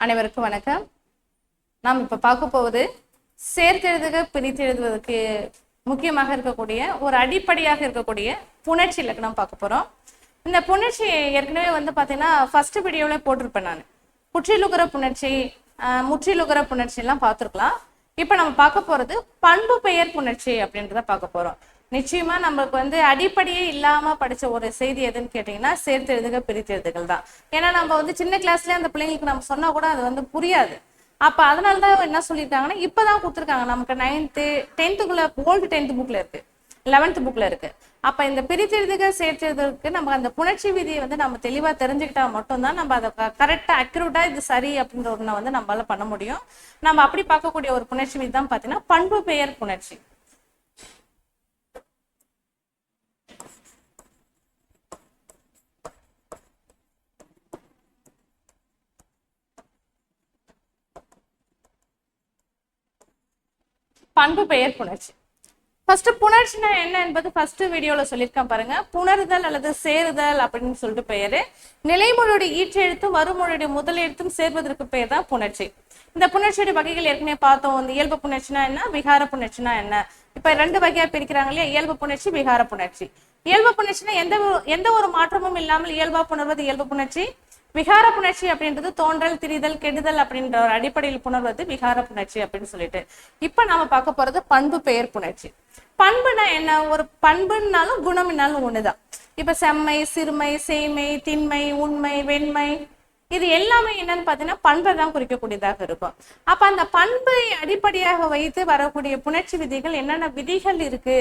அனைவருக்கும் வணக்கம். நாம் இப்ப பார்க்க போவது சேர்த்தெழுதுக பிரித்தெழுதுவதற்கு முக்கியமாக இருக்கக்கூடிய ஒரு அடிப்படையாக இருக்கக்கூடிய புணர்ச்சி இலக்கணம் பார்க்க போறோம். இந்த புணர்ச்சி ஏற்கனவே பாத்தீங்கன்னா ஃபர்ஸ்ட் வீடியோல போட்டிருப்பேன். நான் குற்றிலுகர புணர்ச்சி, முற்றிலுகர புணர்ச்சி எல்லாம் பார்த்துருக்கலாம். இப்ப நம்ம பார்க்க போறது பண்பு பெயர் புணர்ச்சி அப்படின்றத பார்க்க போறோம். நிச்சயமா நமக்கு அடிப்படையே இல்லாம படிச்ச ஒரு செய்தி எதுன்னு கேட்டீங்கன்னா சேர்த்தெழுதுக பிரித்தெழுதுகள் தான். ஏன்னா நம்ம சின்ன கிளாஸ்லயே அந்த பிள்ளைங்களுக்கு நம்ம சொன்னா கூட அது புரியாது. அப்ப அதனாலதான் என்ன சொல்லியிருக்காங்கன்னா இப்பதான் கொடுத்துருக்காங்க. நமக்கு 9th 10th ஓல்டு 10th புக்ல இருக்கு, 11th புக்ல இருக்கு. அப்ப இந்த பிரித்தெழுதுக சேர்த்தெழுதுக்கு நம்ம அந்த புணர்ச்சி விதியை நம்ம தெளிவா தெரிஞ்சுக்கிட்டா மட்டும்தான் நம்ம அதை கரெக்டா அக்யூரேட்டா இது சரி அப்படின்ற ஒண்ணு நம்மளால பண்ண முடியும். நம்ம அப்படி பார்க்கக்கூடிய ஒரு புணர்ச்சி விதி தான் பாத்தீங்கன்னா பண்பு பெயர் புணர்ச்சி. பண்பு பெயர் புணர்ச்சி. ஃபர்ஸ்ட் புணர்ச்சினா என்ன என்பது ஃபர்ஸ்ட் வீடியோல சொல்லியிருக்கேன் பாருங்க. புணருதல் அல்லது சேருதல் அப்படின்னு சொல்லிட்டு பெயரு. நிலைமொழியுடைய ஈற்றெழுத்தும் வருமொழியுடைய முதல் எழுத்தும் சேர்வதற்கு பெயர் தான் புணர்ச்சி. இந்த புணர்ச்சியுடைய வகைகள் ஏற்கனவே பார்த்தோம். இந்த இயல்பு புணர்ச்சினா என்ன, விகார புணர்ச்சினா என்ன. இப்ப 2 வகையா பிரிக்கிறாங்க இல்லையா, இயல்பு புணர்ச்சி, விகார புணர்ச்சி. இயல்பு புணர்ச்சினா எந்த ஒரு மாற்றமும் இல்லாமல் இயல்பா புணர்வது இயல்பு புணர்ச்சி. விகார புணர்ச்சி அப்படின்றது தோன்றல், திரிதல், கெடுதல் அப்படின்ற ஒரு அடிப்படையில் புணர்வது விகார புணர்ச்சி அப்படின்னு சொல்லிட்டு. இப்ப நாம பார்க்க போறது பண்பு பெயர் புணர்ச்சி. பண்புனா என்ன, ஒரு பண்புனாலும் குணம்னாலும் ஒண்ணுதான். இப்ப செம்மை, சிறுமை, சேய்மை, திண்மை, உண்மை, வெண்மை, இது எல்லாமே என்னன்னு பாத்தீங்கன்னா பண்பை தான் குறிக்கக்கூடியதாக இருக்கும். அப்ப அந்த பண்பை அடிப்படையாக வைத்து வரக்கூடிய புணர்ச்சி விதிகள் என்னென்ன விதிகள் இருக்கு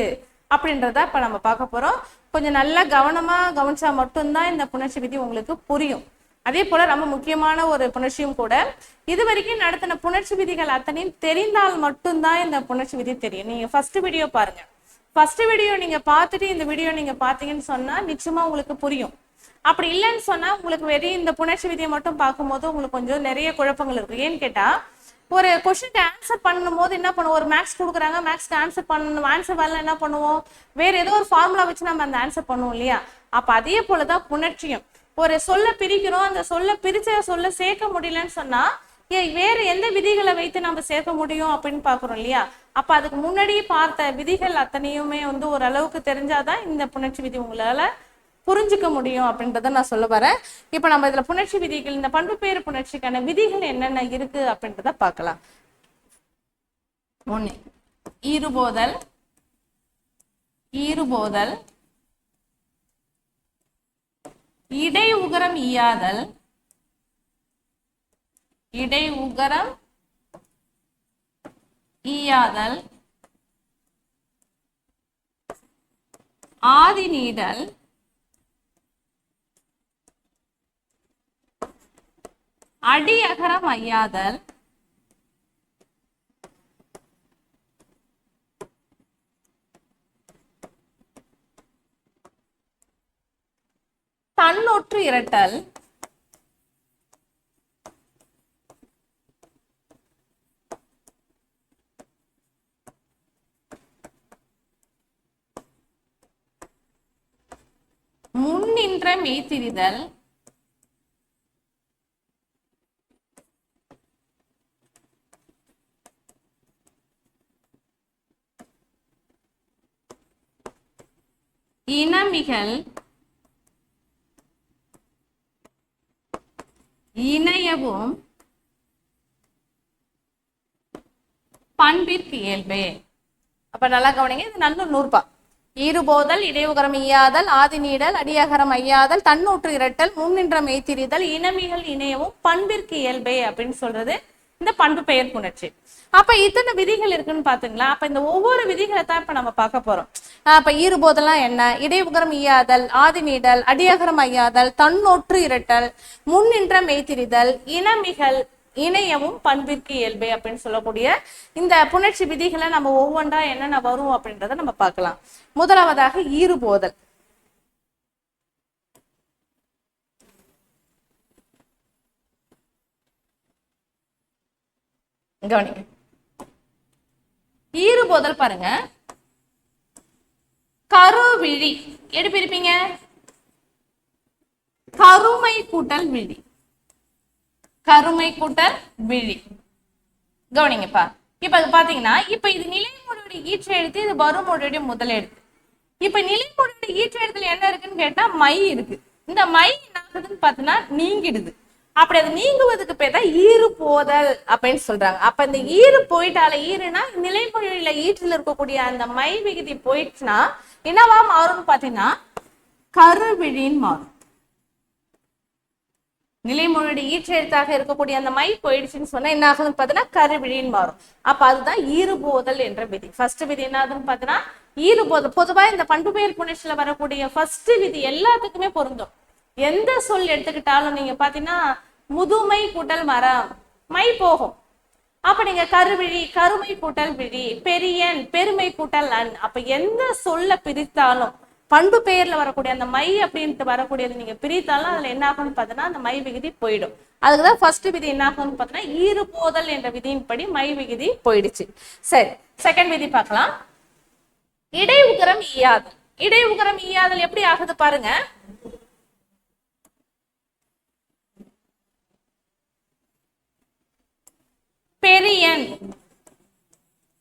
அப்படின்றத இப்ப நம்ம பார்க்க போறோம். கொஞ்சம் நல்லா கவனமா கவனிச்சா மட்டும்தான் இந்த புணர்ச்சி விதி உங்களுக்கு புரியும். அதே போல ரொம்ப முக்கியமான ஒரு புணர்ச்சியும் கூட. இது வரைக்கும் நடத்தின புணர்ச்சி விதிகள் அத்தனையும் தெரிந்தால் மட்டும்தான் இந்த புணர்ச்சி விதி தெரியும். நீங்க ஃபர்ஸ்ட் வீடியோ பாருங்க. ஃபர்ஸ்ட் வீடியோ நீங்க பார்த்துட்டு இந்த வீடியோ நீங்க பாத்தீங்கன்னு சொன்னா நிச்சயமா உங்களுக்கு புரியும். அப்படி இல்லைன்னு சொன்னா உங்களுக்கு வெறும் இந்த புணர்ச்சி விதியை மட்டும் பார்க்கும்போது உங்களுக்கு கொஞ்சம் நிறைய குழப்பங்கள் இருக்கு. ஏன்னு கேட்டா ஒரு கொஸ்டினுக்கு ஆன்சர் பண்ணும் போது என்ன பண்ணுவோம், ஒரு மேக்ஸ் கொடுக்குறாங்க, மேக்ஸ்க்கு ஆன்சர் பண்ணணும், ஆன்சர் வரல என்ன பண்ணுவோம், வேற ஏதோ ஒரு ஃபார்முலா வச்சு நம்ம அந்த ஆன்சர் பண்ணுவோம் இல்லையா. அப்ப அதே போலதான் புணர்ச்சியும். ஒரு சொல்ல பிரிக்கிறோம், அந்த சொல்ல பிரிச்ச சொல்ல சேர்க்க முடியலன்னு சொன்னா வேற எந்த விதிகளை வைத்து நம்ம சேர்க்க முடியும் அப்படின்னு பாக்குறோம் இல்லையா. அப்ப அதுக்கு முன்னாடி பார்த்த விதிகள் அத்தனையுமே ஒரு அளவுக்கு தெரிஞ்சாதான் இந்த புணர்ச்சி விதி உங்களால புரிஞ்சுக்க முடியும் அப்படின்றத நான் சொல்ல வரேன். இப்ப நம்ம இதுல புணர்ச்சி விதிகள், இந்த பண்பு பெயர் புணர்ச்சிக்கான விதிகள் என்னென்ன இருக்கு அப்படின்றத பார்க்கலாம். 1 ஈறுபோதல், ஈறுபோதல், இடை உகரம் ஈயாதல், இடை உகரம் ஈயாதல், ஆதி நீடல், அடி அகரம் ஐயாதல், தன்னொற்று இரட்டல், முன்னின்ற மெய்திரிதல், இனமிகள், இணையவும் பண்பிற்கு இயல்பே. அப்ப நல்லா கவனிங்க, இது நல்ல 100 ஈறுபோதல், இடையுகரம் ஈயாதல், ஆதி நீடல், அடியகரம் ஐயாதல், தன்னூற்று இரட்டல், முன்னின்ற மெய்திரிதல், இனமிகள் இணையவும் பண்பிற்கு இயல்பே அப்படின்னு சொல்றது இந்த பண்பு பெயர் புணர்ச்சி. அப்ப இத்தனை விதிகள் இருக்குன்னு பாத்தீங்களா. அப்ப இந்த ஒவ்வொரு விதிகளை தான் இப்ப நம்ம பார்க்க போறோம். அப்ப ஈறுபோதெல்லாம் என்ன, இடையுகரம் ஈயாதல், ஆதி நீடல், அடியகரம் ஐயாதல், தன்னொற்று இரட்டல், முன்னின்ற மெய்திரிதல், இனமிகள் இணையவும் பண்பிற்கு இயல்பே அப்படின்னு சொல்லக்கூடிய இந்த புணர்ச்சி விதிகளை நம்ம ஒவ்வொன்றா என்னென்ன வரும் அப்படின்றத நம்ம பார்க்கலாம். முதலாவதாக ஈறுபோதல். கவனிங்க, ஈறுபோதல் பாருங்க. கருவிழி எப்படி பிரிப்பீங்க, கருமை கூட்டல் விழி. கருமை கூட்டல் விழி. கவனிங்கப்பா. இப்ப பாத்தீங்கன்னா இப்ப இது நிலைமொழியுடைய ஈற்று எழுத்து, இது வருமொழியுடைய முதல் எழுத்து. இப்ப நிலைமொழியுடைய ஈற்று எழுத்துல என்ன இருக்குன்னு கேட்டா மை இருக்கு. இந்த மை என்ன ஆகுதுன்னு பாத்தீங்கன்னா நீங்கிடுது. அப்படி அது நீங்குவதுக்கு பேர் தான் ஈறு போதல் அப்படின்னு சொல்றாங்க. அப்ப இந்த ஈறு போயிட்டால, ஈறுனா நிலைமொழியில ஈற்றுல இருக்கக்கூடிய அந்த மை விகுதி போயிடுச்சுன்னா என்னவா மாறும்னு பாத்தீங்கன்னா கருவிழின்னு மாறும். நிலைமொழியுடைய ஈற்று எழுத்தாக இருக்கக்கூடிய அந்த மை போயிடுச்சுன்னு சொன்னா என்ன ஆகுதுன்னு பாத்தீங்கன்னா கருவிழின்னு மாறும். அப்ப அதுதான் ஈறுபோதல் என்ற விதி. ஃபர்ஸ்ட் விதி என்ன ஆகுதுன்னு பாத்தீங்கன்னா ஈறுபோதல். பொதுவா இந்த பண்புபெயர் புணர்ச்சியில வரக்கூடிய ஃபர்ஸ்ட் விதி எல்லாத்துக்குமே பொருந்தும். எந்த சொல் எடுத்துக்கிட்டாலும் நீங்க பாத்தீங்கன்னா முதுமை கூட்டல் மரம், மை போகும். அப்ப நீங்க கருவிழி, கருமை கூட்டல் விழி, பெரியன், பெருமை கூட்டல் அன். அப்ப எந்த சொல்ல பிரித்தாலும் பண்பு பெயர்ல வரக்கூடிய அந்த மை அப்படின்ட்டு வரக்கூடியது நீங்க பிரித்தாலும் அதுல என்ன ஆகும்னு பார்த்தீங்கன்னா அந்த மை விகுதி போயிடும். அதுக்குதான் ஃபர்ஸ்ட் விதி என்ன ஆகும்னு பார்த்தீங்கன்னா ஈறுபோதல் என்ற விதியின்படி மை விகுதி போயிடுச்சு. சரி, செகண்ட் விதி பார்க்கலாம். இடை உகரம் ஈயாதல். இடை உகரம் ஈயாதல் எப்படி ஆகுது பாருங்க. பெரியன்,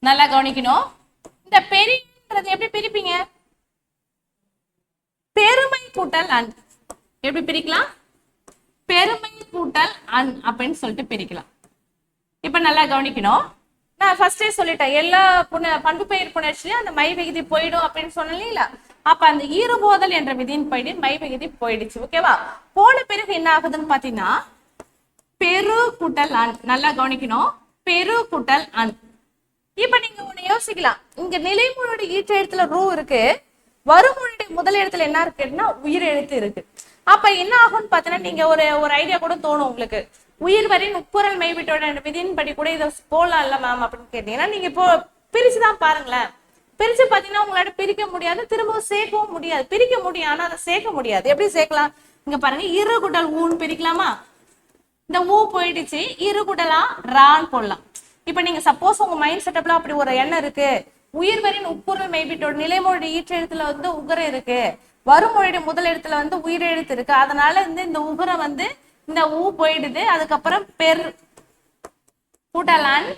நல்லா கவனிக்கணும். இந்த பெரியன்றது எப்படி பிரிப்பீங்க? பெருமை கூட்டல் அன். எப்படி பிரிக்கலாம்? பெருமை கூட்டல் அன் அப்படின்னு சொல்லிட்டு பிரிக்கலாம். இப்ப நல்லா கவனிக்கணும். நான் ஃபர்ஸ்டே சொல்லிட்டேன், எல்லா பண்பு பெயர் புணர்ச்சியும் அந்த மை விகுதி போயிடும் அப்படின்னு சொன்னீங்களா? அப்ப அந்த ஈறுபோதல் என்ற விதியின் படி மை விகுதி போயிடுச்சு. ஓகேவா? போன பிறகு என்ன ஆகுதுன்னு பாத்தீங்கன்னா பெரு கூட்டல் அன். நல்லா கவனிக்கணும், பெரு கூட்டல் அன். இப்ப நீங்க ஒண்ணு யோசிக்கலாம், இங்க நிலைமொழியுடைய ஈற்றெழுத்துல ரூ இருக்கு, வருமொழியுடைய முதல் எழுத்துல என்ன இருக்குன்னா உயிர் எழுத்து இருக்கு. அப்ப என்ன ஆகும்னு பாத்தீங்கன்னா நீங்க ஒரு ஐடியா கூட தோணும் உங்களுக்கு, உயிர் வரின் உட்பொருள் மெய்விட்டோட விதியின் படி கூட இதை போலாம் இல்ல மேம் அப்படின்னு கேட்டீங்கன்னா நீங்க இப்போ பிரிச்சுதான் பாருங்களேன். பிரிச்சு பாத்தீங்கன்னா உங்களால பிரிக்க முடியாது, திரும்பவும் சேர்க்கவும் முடியாது. பிரிக்க முடியும் ஆனா அதை சேர்க்க முடியாது. எப்படி சேர்க்கலாம்? இங்க பாருங்க, இரு கூட்டல் ஊன்னு பிரிக்கலாமா? இந்த ஊ போயிடுச்சு, இரு கூட்டலா ரான்னு போடலாம். இப்ப நீங்க சப்போஸ் உங்க மைண்ட் செட்டப்ல அப்படி ஒரு எண்ணம் இருக்கு, உயிர்வரின் உட்பொருள் மெய்விட்டோட நிலைமொழியுடைய ஈற்றெழுத்துல வந்து உகரம் இருக்கு, வருமொழியுடைய முதல் எழுத்துல வந்து உயிர் எழுத்து இருக்கு, அதனால இந்த உகரம் வந்து இந்த ஊ போயிடுது. அதுக்கப்புறம் பெர் கூட்டலான்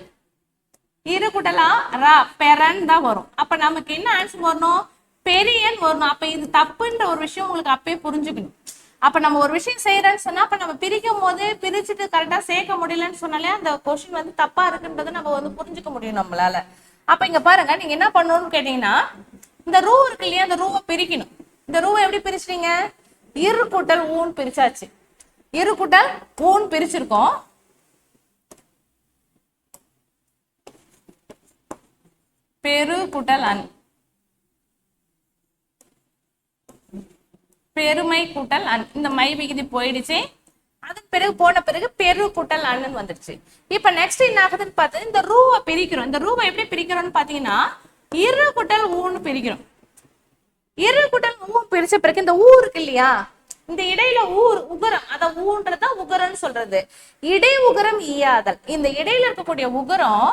இரு கூட்டலா ரா பெரன் தான் வரும். அப்ப நமக்கு என்ன ஆன்சர் வரணும்? பெரியன் வரணும். அப்ப இது தப்புன்ற ஒரு விஷயம் உங்களுக்கு அப்பயே புரிஞ்சுக்கணும். அப்ப நம்ம ஒரு விஷயம் செய்யறேன்னு சொன்னா அப்ப நம்ம பிரிக்கும் போது பிரிச்சுட்டு கரெக்டா சேர்க்க முடியலன்னு சொன்னாலே அந்த கொஸ்டின் வந்து தப்பா இருக்குன்றது நம்ம வந்து புரிஞ்சுக்க முடியும் நம்மளால. அப்ப இங்க பாருங்க, நீங்க என்ன பண்ணணும்னு கேட்டீங்கன்னா இந்த ரூ இருக்கு இல்லையா, அந்த ரூவை பிரிக்கணும். இந்த ரூவை எப்படி பிரிச்சுட்டீங்க? இரு கூட்டல் ஊன்னு பிரிச்சாச்சு. இரு கூட்டல் ஊன்னு பிரிச்சிருக்கோம். பெரு கூட்டல் அன், பெருமை கூட்டல் அன். இந்த மை விகுதி போயிடுச்சு. அதுக்கு பிறகு போன பிறகு பெரு கூட்டல் அன்னு வந்துருச்சு. இப்ப நெக்ஸ்ட் என்ன ஆகுதுன்னு பார்த்து இந்த ரூவை பிரிக்கிறோம். இந்த ரூவை எப்படி பிரிக்கிறோம்னு பாத்தீங்கன்னா இரு கூட்டல் ஊன்னு பிரிக்கிறோம். இரு கூட்டல் ஊ பிரிச்ச பிறகு இந்த ஊ இருக்கு இல்லையா, இந்த இடையில உகரம், அத ஊன்றத உகரம்னு சொல்றது. இடை உகரம் ஈயாதல். இந்த இடையில இருக்கக்கூடிய உகரம்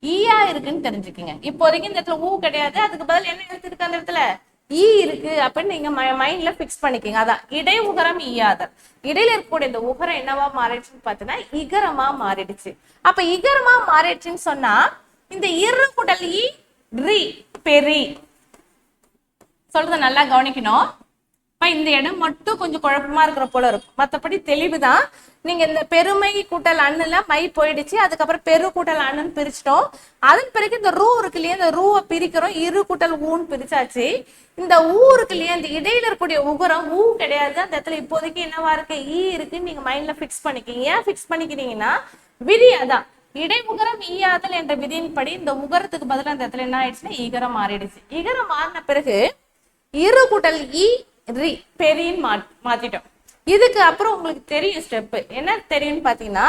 ஈயா இருக்குன்னு தெரிஞ்சுக்கங்க. இப்போதைக்கு இந்த இடத்துல ஊ கிடையாது, அதுக்கு பதில் என்ன எழுத்து இருக்கு அந்த இடத்துல? ஈ இருக்கு அப்படின்னு நீங்க மைண்ட்ல பிக்ஸ் பண்ணிக்கங்க. அதான் இடை உகரம் ஈயாதல். இடையில இருக்கக்கூடிய இந்த உகரம் என்னவா மாறிடுச்சுன்னு பாத்தீங்கன்னா இகரமா மாறிடுச்சு. அப்ப இகரமா மாறிடுச்சுன்னு சொன்னா இந்த இரு கூட்டல் ஈ ரி பெரி சொல்றத நல்லா கவனிக்கணும். இந்த இடம் மட்டும் கொஞ்சம் குழப்பமா இருக்கிற போல இருக்கும், மற்றபடி தெளிவுதான். நீங்க இந்த பெருமை கூட்டல் அண்ணுல மை போயிடுச்சு, அதுக்கப்புறம் பெரு கூட்டல் அண்ணுன்னு பிரிச்சிட்டோம். அதன் பிறகு இந்த ரூ இருக்கு இல்லையா, இந்த ரூவை பிரிக்கிறோம், இரு கூட்டல் ஊன்னு பிரிச்சாச்சு. இந்த ஊ இருக்கு இல்லையா, இந்த இடையில இருக்கக்கூடிய உகரம் ஊ கிடையாது, அந்த இடத்துல இப்போதைக்கு என்னவா இருக்கு? ஈ இருக்குன்னு நீங்க மைண்ட்ல பிக்ஸ் பண்ணிக்கீங்க. ஏன் பிக்ஸ் பண்ணிக்கிறீங்கன்னா விதி அதான், இடை உகரம் ஈயாதல் என்ற விதியின்படி இந்த உகரத்துக்கு பதில் அந்த இடத்துல என்ன ஆயிடுச்சுன்னா ஈகரம் மாறிடுச்சு. ஈகரம் மாறின பிறகு இரு கூட்டல் ஈ ரி பெரின்னு மாத்திட்டோம். இதுக்கு அப்புறம் உங்களுக்கு தெரியும் ஸ்டெப் என்ன தெரியும்னு பாத்தீங்கன்னா,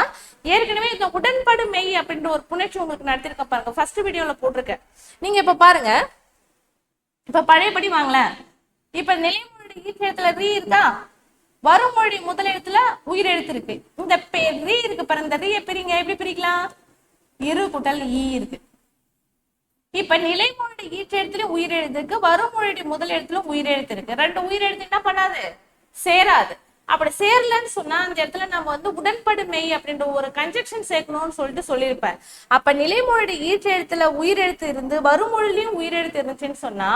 ஏற்கனவே இந்த உடன்பாடு மெய் அப்படின்ற ஒரு புணர்ச்சி உங்களுக்கு நடத்திருக்க பாருங்க, ஃபர்ஸ்ட் வீடியோல போட்டிருக்கேன். நீங்க இப்ப பாருங்க, இப்ப பழையபடி வாங்கலேன். இப்ப நிலைமொழியுடைய ஈற்றெழுத்துல ரீ இருக்கா, வருமொழி முதல் எழுத்துல உயிர் எழுத்து இருக்கு. இந்த ரீ இருக்கு பாருங்க, இந்த ரீயை பிரிங்க. எப்படி பிரிக்கலாம்? இரு கூட்டல் ஈ இருக்கு. இப்ப நிலைமொழியுடைய ஈற்றெழுத்துல உயிரெழுத்து இருக்கு, வருமொழியுடைய முதல் எழுத்துல உயிரெழுத்து இருக்கு. ரெண்டு உயிரெழுத்து என்ன பண்ணாது? சேராது. அப்படி சேரலன்னு சொன்னா அந்த இடத்துல நம்ம வந்து உடன்படு மெய் அப்படின்ற ஒரு கன்ஜெக்ஷன் சேர்க்கணும்னு சொல்லிட்டு சொல்லியிருப்பேன். அப்ப நிலைமொழியோட ஈற்றெழுத்துல உயிரெழுத்து இருந்து வருமொழிலையும் உயிரெழுத்து இருந்துச்சுன்னு சொன்னா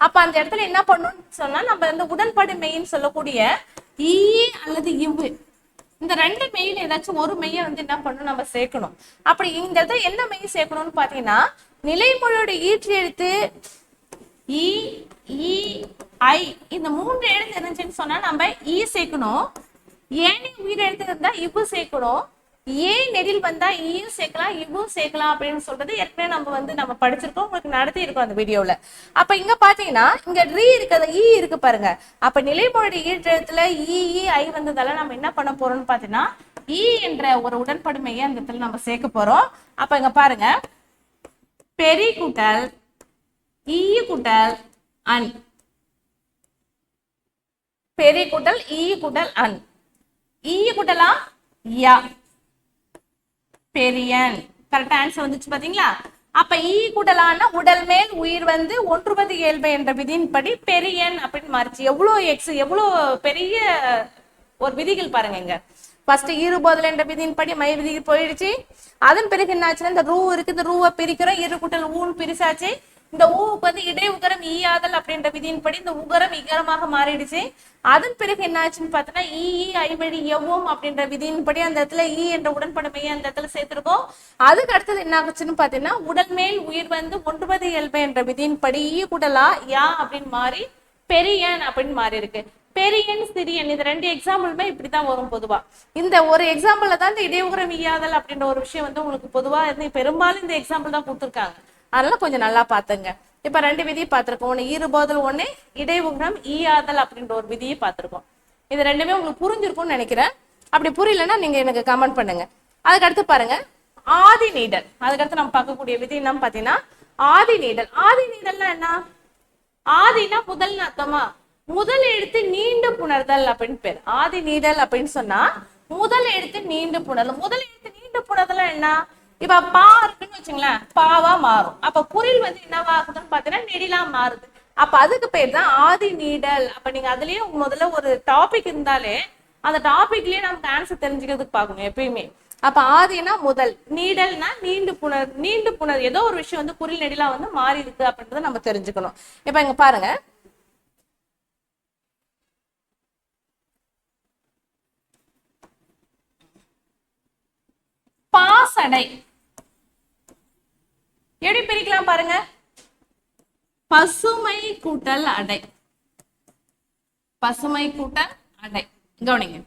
அப்ப அந்த இடத்துல என்ன பண்ணணும்னு சொன்னா நம்ம வந்து உடன்படு மெய்ன்னு சொல்லக்கூடிய ஈ அல்லது இவ்வு இந்த ரெண்டு மெய்யில ஏதாச்சும் ஒரு மெய்யை வந்து என்ன பண்ணணும் நம்ம சேர்க்கணும். அப்படி இந்த இடத்துல என்ன மெய் சேர்க்கணும்னு பாத்தீங்கன்னா நிலைமொழியோட ஈற்று எழுத்து இ ஈ ஐ இந்த மூன்று எழுத்து இருந்துச்சுன்னு சொன்னா நம்ம ஈ சேர்க்கணும். ஏனே உயிர் எழுத்து இருந்தா இவ்வு சேர்க்கணும். ஏன் நெடில் வந்தா ஈயும் சேர்க்கலாம் இவ்வும் சேர்க்கலாம் அப்படின்னு சொல்றது ஏற்கனவே நம்ம படிச்சிருக்கோம், உங்களுக்கு நடத்தி இருக்கோம் அந்த வீடியோல. அப்ப இங்க பாத்தீங்கன்னா இங்க ரீ இருக்கிறது ஈ இருக்கு பாருங்க. அப்ப நிலைமொழி ஈற்றெழுத்துல ஈ ஐ வந்ததால நம்ம என்ன பண்ண போறோம்னு பாத்தீங்கன்னா ஈ என்ற ஒரு உடன்படுமையை அந்த இடத்துல நம்ம சேர்க்க போறோம். அப்ப இங்க பாருங்க பெரி கூட்டல் ஈ கூட்டல் அன், பெரி கூட்டல் ஈ கூட்டல் அன், ஈ கூட்டலா யா பெரியன். கரெக்டா ஆன்சர் வந்துச்சு பாத்தீங்களா? அப்ப ஈ கூட்டலான உடல் மேல் உயிர் வந்து ஒன்றுவது இயல்பு என்ற விதியின்படி பெரியன் அப்படின்னு மாறிச்சு. எவ்வளவு பெரிய ஒரு விதிகள் பாருங்க. இங்க ஃபர்ஸ்ட் ஈறுபோதல் என்ற விதியின்படி மை விதி போயிடுச்சு. அதன் பிறகு என்ன ஆச்சுன்னா இந்த ரூ இருக்கு, இந்த ரூவை பிரிக்கிறோம், இரு கூட்டல் ஊன்னு பிரிச்சாச்சு. இந்த ஊவுக்கு வந்து இடை உகரம் ஈயாதல் அப்படின்ற விதியின்படி இந்த உகரம் இகரமாக மாறிடுச்சு. அதன் பிறகு என்ன ஆச்சுன்னு பார்த்தோன்னா ஈ ஐவழி எவ்வும் அப்படின்ற விதியின்படி அந்த இடத்துல ஈ என்ற உடன்படுமையை அந்த இடத்துல சேர்த்திருக்கோம். அதுக்கு அடுத்தது என்ன ஆச்சுன்னு பாத்தீங்கன்னா உடல் மேல் உயிர் வந்து ஒன்றுவது இயல்பு என்ற விதியின்படி ஈ கூடலா யா அப்படின்னு மாறி பெரியன் அப்படின்னு மாறி இருக்கு. பெரியன் சிறியன் இது ரெண்டு எக்ஸாம்பிளுமே இப்படிதான் வரும் பொதுவா. இந்த ஒரு எக்ஸாம்பிள்ல தான் இந்த இடையுகரம் ஈயாதல் அப்படின்ற ஒரு விஷயம் வந்து உங்களுக்கு பொதுவா இருந்து பெரும்பாலும் இந்த எக்ஸாம்பிள் தான் கொடுத்துருக்காங்க. அதனால கொஞ்சம் நல்லா பாத்துங்க. இப்ப ரெண்டு விதியை பார்த்திருக்கோம், ஒண்ணு ஈறுபோதல், ஒண்ணு இடைவுகரம் ஈயாதல் அப்படின்ற ஒரு விதியை பார்த்திருக்கோம். இது ரெண்டுமே உங்களுக்கு புரிஞ்சிருக்கும்னு நினைக்கிறேன். அப்படி புரியலன்னா நீங்க எனக்கு கமெண்ட் பண்ணுங்க. அதுக்கு அடுத்து பாருங்க ஆதி நீடல். அதுக்கடுத்து நம்ம பார்க்கக்கூடிய விதி என்னன்னு பாத்தீங்கன்னா ஆதி நீடல். ஆதி நீடல்னா என்ன? ஆதினா முதல் அர்த்தமா? முதல் எழுத்து நீண்டு புணர்தல் அப்படின்னு பேர். ஆதி நீடல் அப்படின்னு சொன்னா முதல் எழுத்து நீண்டு புணர்தல். முதல் எழுத்து நீண்டு புணர்தல் என்ன? இப்ப பா இருக்குன்னு வச்சுங்களேன், பாவா மாறும். அப்ப குறில் வந்து என்னவா ஆகுதுன்னு பாத்தீங்கன்னா நெடிலா மாறுது. அப்ப அதுக்கு பேர் தான் ஆதி நீடல். அப்ப நீங்க அதுலயே முதல்ல ஒரு டாபிக் இருந்தாலே அந்த டாபிக்லயே நமக்கு ஆன்சர் தெரிஞ்சுக்கிறதுக்கு பாக்கணும் எப்பயுமே. அப்ப ஆதினா முதல், நீடல்னா நீண்டு புணர் ஏதோ ஒரு விஷயம் வந்து குறில் நெடிலா வந்து மாறி இருக்கு அப்படின்றத நம்ம தெரிஞ்சுக்கணும். இப்ப இங்க பாருங்க பாசடை எப்படி பிரிக்கலாம் பாருங்க. பசுமை கூட்டல் அடை, பசுமை கூட்டல் அடை. கவனிங்க,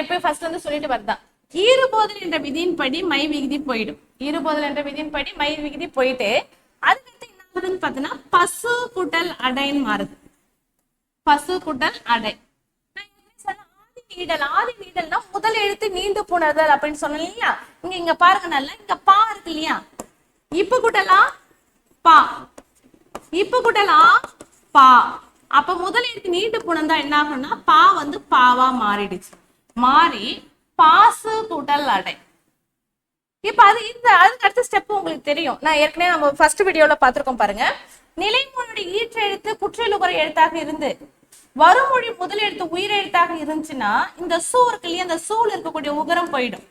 இப்ப ஃபர்ஸ்ட் வந்து சொல்லிட்டு வரதான் ஈறுபோதல் என்ற விதியின்படி மை விகுதி போயிடும். ஈறுபோதல் என்ற விதியின்படி மை விகுதி போயிட்டு அதுக்கடுத்து என்ன ஆகுதுன்னு பாத்தீங்கன்னா பசு கூட்டல் அடைன்னு மாறுது. பசு கூட்டல் அடை. ஆதி நீடல், ஆதி நீடல்னா முதல் எழுத்து நீண்டு புணர்தல் அப்படின்னு சொன்னோம் இல்லையா? இங்க பாருங்க நல்லா, இங்க பா இருக்கு இல்லையா? இப்ப கூட்டலா பா, இப்ப கூட்டலா பா. அப்ப முதல் எழுத்து நீண்டு புணர்ந்தா என்ன ஆகும்னா பா வந்து பாவா மாறிடுச்சு. மாறி பாசு கூட்டல் அடை. இப்ப அதுக்கு அடுத்த ஸ்டெப் உங்களுக்கு தெரியும். நான் ஏற்கனவே நம்ம ஃபர்ஸ்ட் வீடியோல பாத்திருக்கோம் பாருங்க. நிலைமொழியோட ஈற்றெழுத்து குற்றலுகர எழுத்தாக இருந்து வருமொழி முதல் எழுத்து உயிரெழுத்தாக இருந்துச்சுன்னா இந்த சூ இருக்கு இல்லையா, அந்த சூழ் இருக்கக்கூடிய உகரம் போயிடும்.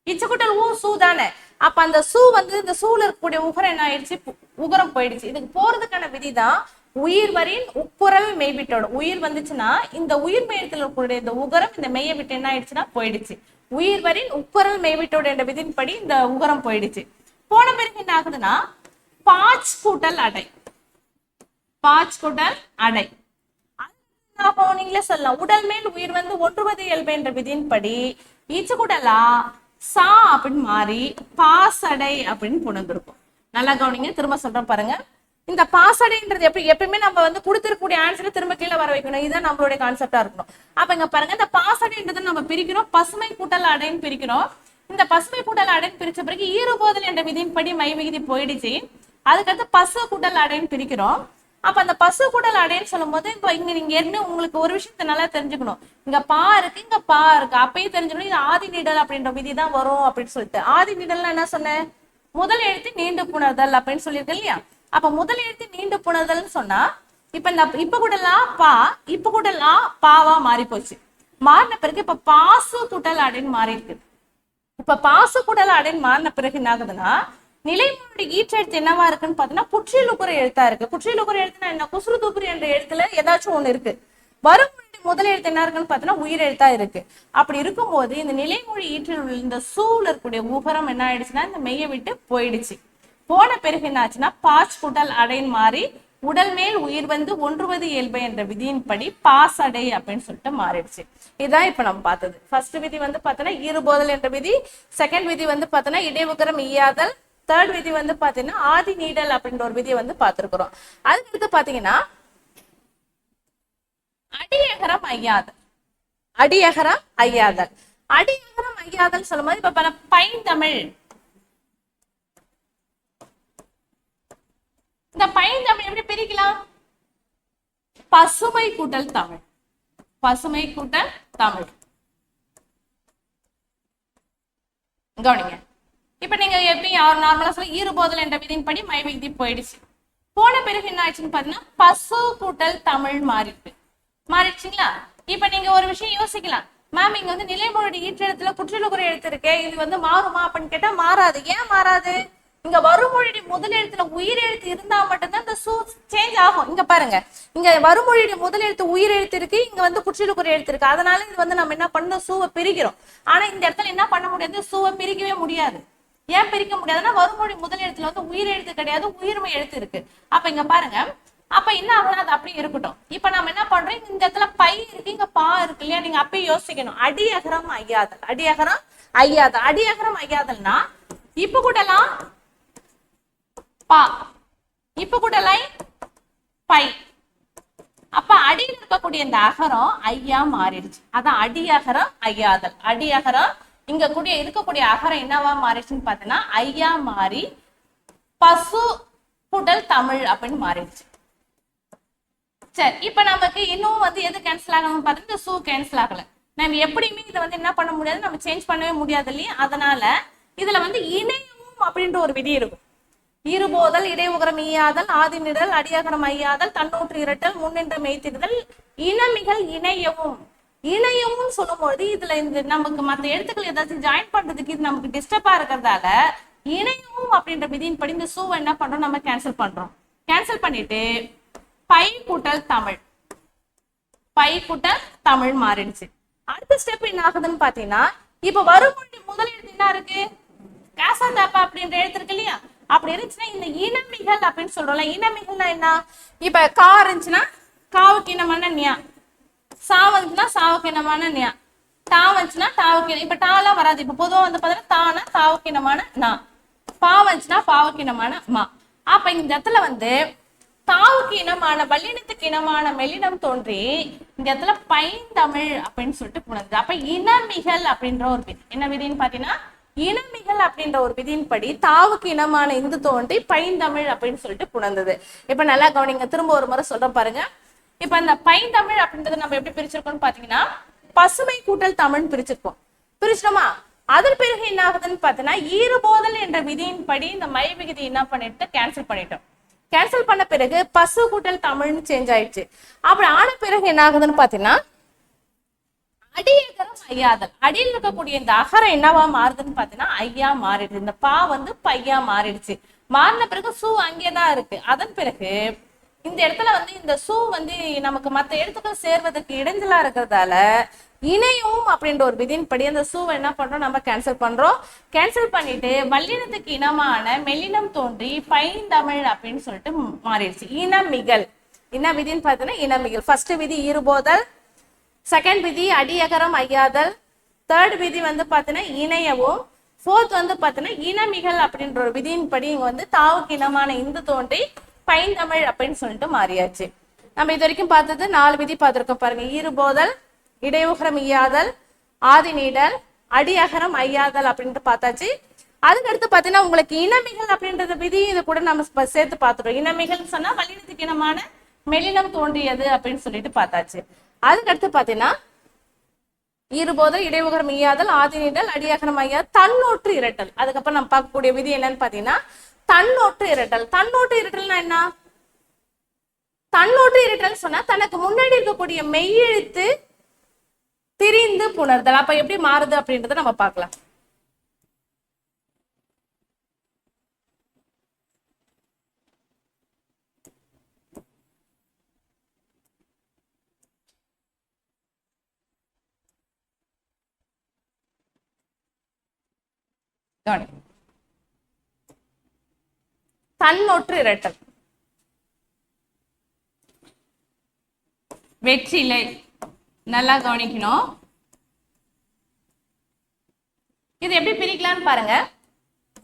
இச்சு கூட்டல் ஊ சூ தானே. அப்ப அந்த சூ வந்து இந்த சூழ இருக்கக்கூடிய உகரம் என்ன ஆயிடுச்சு? உகரம் போயிடுச்சு. இதுக்கு போறதுக்கான விதிதான் உயிர் வரின் உக்குரல் மெய்விட்டோட. உயிர் வந்துச்சுன்னா இந்த உயிர் மெய்யத்தில் இருக்கக்கூடிய இந்த உகரம் இந்த மெய்யை விட்டு என்ன ஆயிடுச்சுன்னா போயிடுச்சு. உயிர் வரின் உக்குரல் மெய்விட்டோட என்ற விதின்படி இந்த உகரம் போயிடுச்சு. போன பிறகு என்ன ஆகுதுன்னா பாச் கூட்டல் அடை, பாச் கூட்டல் அடை. நீங்களே சொல்லலாம் உடல் மேல் உயிர் வந்து ஒன்றுவது இயல்பு என்ற விதியின்படி ஈச்சு கூட்டலா சா அப்படின்னு மாறி பாசடை அப்படின்னு புணர்ந்திருக்கும். நல்லா கவனிங்க, திரும்ப சொல்றேன் பாருங்க. இந்த பாசடைன்றது எப்பயுமே நம்ம வந்து கொடுத்திருக்கக்கூடிய ஆன்சரை திரும்ப கீழே வர வைக்கணும். இதுதான் நம்மளுடைய கான்செப்டா இருக்கணும். அப்ப இங்க பாருங்க, இந்த பாசடைன்றதை நம்ம பிரிக்கிறோம், பசுமை கூட்டல் அடைன்னு பிரிக்கிறோம். இந்த பசுமை கூட்டல் அடைன்னு பிரிச்ச பிறகு ஈறுபோதல் என்ற விதியின்படி மை விகுதி போயிடுச்சு. அதுக்கடுத்து பசு கூட்டல் அடைன்னு பிரிக்கிறோம். அப்ப அந்த பசு கூட்டல் அடைன்னு சொல்லும் போது இப்ப இங்க நீங்க ஏற்கனவே உங்களுக்கு ஒரு விஷயத்த நல்லா தெரிஞ்சுக்கணும். இங்க பா இருக்கு, இங்க பா இருக்கு. அப்பயே தெரிஞ்சுக்கணும் இது ஆதி நீடல் அப்படின்ற விதிதான் வரும் அப்படின்னு சொல்லிட்டு. ஆதி நீடல்னா என்ன சொன்னேன்? முதல் எழுத்து நீண்டு புணர்தல் அப்படின்னு சொல்லியிருக்கு இல்லையா? அப்ப முதல் எழுத்து நீண்டு புணர்தல்னு சொன்னா இப்ப இந்த இப்ப கூடலாம் பா, இப்ப கூடலாம் பாவா மாறி போச்சு. மாறின பிறகு இப்ப பாசு கூட்டல் அடைன்னு மாறி இருக்கு. இப்ப பாசு கூட்டல் அடைன்னு மாறின பிறகு என்ன ஆகுதுன்னா நிலைமொழி ஈற்றெழுத்து என்னவா இருக்குன்னு பாத்தீங்கன்னா புற்றிலுக்குற எழுத்தா இருக்கு. புற்றிலுக்குற எழுத்துனா என்ன? குசுறு தூக்குறு என்ற எழுத்துல ஏதாச்சும் ஒண்ணு இருக்கு. வரும் முதல் எழுத்து என்ன இருக்குன்னு பாத்தீங்கன்னா உயிரெழுத்தா இருக்கு. அப்படி இருக்கும்போது இந்த நிலைமொழி ஈற்றில் உள்ள இந்த சூழல் இருக்கக்கூடிய உகரம் என்ன ஆயிடுச்சுன்னா இந்த மெய்யை விட்டு போயிடுச்சு. போன பிறகு என்ன ஆச்சுன்னா பாச் கூட்டல் அடைன்னு மாறி உடல் மேல் உயிர் வந்து ஒன்றுவது இயல்பு என்ற விதியின்படி பாசடை அப்படின்னு சொல்லிட்டு மாறிடுச்சு. இதுதான் இப்ப நம்ம பார்த்தது. ஃபர்ஸ்ட் விதி வந்து பாத்தீங்கன்னா ஈறுபோதல் என்ற விதி, செகண்ட் விதி வந்து பாத்தீங்கன்னா இடைவுகரம் ஈயாதல், தேர்ட் விதி வந்து பாத்தீங்கன்னா ஆதி நீடல் அப்படின்ற ஒரு விதியை வந்து பார்த்திருக்கிறோம். அதுக்கடுத்து பாத்தீங்கன்னா அடியகரம் ஐயாதல். அடியகரம் ஐயாதல். அடியகரம் ஐயாதல் சொல்லும் போது இப்ப பைந்தமிழ், இந்த பைந்தமிழ் எப்படி பிரிக்கலாம்? பசுமை கூட்டல் தமிழ். பசுமை கூட்டல் தமிழ். கவனிங்க. இப்ப நீங்க எப்படி நார்மலா சொல்ல ஈறுபோதல் என்ற விதியின்படி மை விதி போயிடுச்சு. போன பிறகு என்ன ஆச்சுன்னு பாத்தீங்கன்னா பசு கூட்டல் தமிழ் மாறிடுச்சுங்களா? இப்ப நீங்க ஒரு விஷயம் யோசிக்கலாம், மேம் இங்க வந்து நிலைமொழி ஈற்றெழுத்துல புற்றிலுக்குறை எழுத்து இருக்கே, இது வந்து மாறுமா அப்படின்னு கேட்டா மாறாது. ஏன் மாறாது? இங்க வருமொழி முதல் எழுத்துல உயிர் எழுத்து இருந்தா மட்டும்தான் இந்த சூ சேஞ்ச் ஆகும். இங்க பாருங்க, இங்க வருமொழியுடைய முதல் எழுத்து உயிர் எழுத்து இருக்கு, இங்க வந்து புற்றிலுக்குறை எழுத்து இருக்கு. அதனால இது வந்து நம்ம என்ன பண்ணணும், சூவை பிரிக்கிறோம். ஆனா இந்த இடத்துல என்ன பண்ண முடியாது, சூவை பிரிக்கவே முடியாது. ஏன் பிரிக்க முடியாதுன்னா வருமொழி முதல் எழுத்துல வந்து உயிர் எழுத்து கிடையாது, உயிர்மை எழுத்து இருக்கு. அப்ப இங்க பாருங்க, அப்ப என்ன ஆகுது, அது அப்படியே இருக்கட்டும். இப்ப நம்ம என்ன பண்றோம், இந்த இடத்துல பை இருக்கு, இங்க பா இருக்கு இல்லையா? நீங்க அப்பயே யோசிக்கணும், அடியகரம் ஐயாதல். அடியகரம் ஐயாதல். அடியகரம் ஐயாதல்னா இப்ப கூடலாம் பா, இப்ப கூடலை பை. அப்ப அடியில் இருக்கக்கூடிய இந்த அகரம் ஐயா மாறிடுச்சு. அதான் அடியகரம் ஐயாதல். அடியகரம் இங்க கூடிய இருக்கக்கூடிய அகரம் என்னவா மாறிடுச்சுன்னு பாத்தீங்கன்னா ஐயா மாறி பசு கூட்டல் தமிழ் அப்படின்னு மாறிடுச்சு. சரி, இப்ப நமக்கு இன்னும் வந்து எது கேன்சல் ஆகணும்னு பாத்தீங்கன்னா சூ கேன்சல் ஆகல. நம்ம எப்படியுமே இதை வந்து என்ன பண்ண முடியாது, நம்ம சேஞ்ச் பண்ணவே முடியாது இல்லையா? அதனால இதுல வந்து இணையமும் அப்படின்ற ஒரு விதி இருக்கும். ஈறுபோதல், இடைவுகரம் ஈயாதல், ஆதி நிடல், அடியகரம் ஐயாதல், தன்னூற்று இரட்டல், முன்னின்று மெய்த்திடுதல், இனமிகள் இணையவும். இணையவும் சொல்லும்போது இதுல இந்த நமக்கு மற்ற எழுத்துக்கள் ஏதாச்சும் ஜாயின் பண்றதுக்கு இது நமக்கு டிஸ்டர்பா இருக்கிறதால இணையவும் அப்படின்ற விதியின்படி இந்த சூவை என்ன பண்றோம், நம்ம கேன்சல் பண்றோம். கேன்சல் பண்ணிட்டு பை கூட்டல் தமிழ், பை கூட்டல் தமிழ் மாறிடுச்சு. அடுத்த ஸ்டெப் என்ன ஆகுதுன்னு பாத்தீங்கன்னா இப்ப வருமொழி முதல் எழுத்து என்ன இருக்கு, காசா தாப்பா அப்படின்ற எழுத்து இருக்கு இல்லையா? அப்படி இருந்துச்சுன்னா இந்த இனமிகள் அப்படின்னு சொல்றோம்ல, இனமிகள்னா என்ன? இப்ப கா இருந்துச்சுன்னா காவுக்கு இனமான நியா, சா வந்துச்சுன்னா சாவுக்கு இனமான நியா, டா வந்துச்சுன்னா டாவுக்கு. இப்ப டாலாம் வராது. இப்ப பொதுவா வந்து பாத்தீங்கன்னா தானா தாவுக்கு இனமான நா, பா வந்துச்சுன்னா பாவுக்கு இனமான மா. அப்ப இந்த இடத்துல வந்து தாவுக்கு இனமான வல்லினத்துக்கு இனமான மெல்லினம் தோன்றி இந்த இடத்துல பைந்தமிழ் அப்படின்னு சொல்லிட்டு புணர்ந்து. அப்ப இனமிகள் அப்படின்ற ஒரு விதி. என்ன விதின்னு பாத்தீங்கன்னா இனமிகள் அப்படின்ற ஒரு விதியின்படி தாவுக்கு இனமான இந்து தோன்றி பைந்தமிழ் அப்படின்னு சொல்லிட்டு புணர்ந்தது. இப்ப நல்லா கவனிங்க, திரும்ப ஒரு முறை சொல்ற பாருங்க. இப்ப இந்த பைந்தமிழ் அப்படின்றது நம்ம எப்படி பிரிச்சிருக்கோம்னு பாத்தீங்கன்னா பசுமை கூட்டல் தமிழ் பிரிச்சிருக்கோம். பிரிச்சிட்டோமா? அதன் பிறகு என்ன ஆகுதுன்னு பாத்தீங்கன்னா ஈறுபோதல் என்ற விதியின்படி இந்த மை விகுதி என்ன பண்ணிட்டு கேன்சல் பண்ணிட்டோம். கேன்சல் பண்ண பிறகு பசு கூட்டல் தமிழ்னு சேஞ்ச் ஆயிடுச்சு. அப்படி ஆன பிறகு என்ன ஆகுதுன்னு பாத்தீங்கன்னா அடியகரம் ஐயாதல். அடியில் இருக்கக்கூடிய இந்த அகரம் என்னவா மாறுதுன்னு பாத்தீங்கன்னா ஐயா மாறிடுது. இந்த பா வந்து பையா மாறிடுச்சு. மாறின பிறகு சூ அங்கேதான் இருக்கு. அதன் பிறகு இந்த இடத்துல வந்து இந்த சூ வந்து நமக்கு மற்ற எழுத்துக்கள் சேர்வதற்கு இடைஞ்சலா இருக்கிறதால இணையும் அப்படின்ற ஒரு விதியின்படி அந்த சூவை என்ன பண்றோம், நம்ம கேன்சல் பண்றோம். கேன்சல் பண்ணிட்டு வல்லினத்துக்கு இனமான மெல்லினம் தோன்றி பைந்தமிழ் அப்படின்னு சொல்லிட்டு மாறிடுச்சு. இனமிகள். என்ன விதின்னு பாத்தீங்கன்னா இனமிகள். ஃபர்ஸ்ட் விதி ஈறுபோதல், செகண்ட் விதி அடியகரம் ஐயாதல், தேர்ட் விதி வந்து பாத்தீங்கன்னா இணையவும், ஃபோர்த் வந்து பாத்தீங்கன்னா இனமிகள் அப்படின்ற ஒரு விதியின்படி இங்க வந்து தாவுக்கு இனமான இந்து தோன்றி பைந்தமிழ் அப்படின்னு சொல்லிட்டு மாறியாச்சு. நம்ம இது வரைக்கும் பார்த்தது 4 விதி பார்த்திருக்கோம் பாருங்க. ஈறுபோதல், இடையுகரம் ஈயாதல், ஆதி நீடல், அடியகரம் ஐயாதல் அப்படின்ட்டு பார்த்தாச்சு. அதுக்கு அடுத்து பாத்தீங்கன்னா உங்களுக்கு இனமிகள் அப்படின்றது விதி இது கூட நம்ம சேர்த்து பார்த்துட்டோம். இனமிகள் சொன்னா வல்லினத்துக்கு இனமான மெல்லினம் தோன்றியது அப்படின்னு சொல்லிட்டு பார்த்தாச்சு. அதுக்கு அடுத்து பாத்தீங்கன்னா ஈறுபோதல், இடையுகரம் ஈயாதல், ஆதி நீடல், அடியகரம் ஐயாதல், தன்னூற்று இரட்டல். அதுக்கப்புறம் நம்ம பார்க்கக்கூடிய விதி என்னன்னு பாத்தீங்கன்னா தன்னோட்டு இரட்டல். தன்னோட்டு இரட்டல்னா என்ன? தன்னோட்டு இரட்டல் சொன்னா தனக்கு முன்னாடி இருக்கக்கூடிய மெய்யெழுத்து பிரிந்து புணர்தல். அப்ப எப்படி மாறுது அப்படின்றத நம்ம பார்க்கலாம். தன்னொற்று இரட்டல். வெற்றிலை. நல்லா கவனிக்கணும். இது எப்படி பிரிக்கலாம்னு பாருங்க.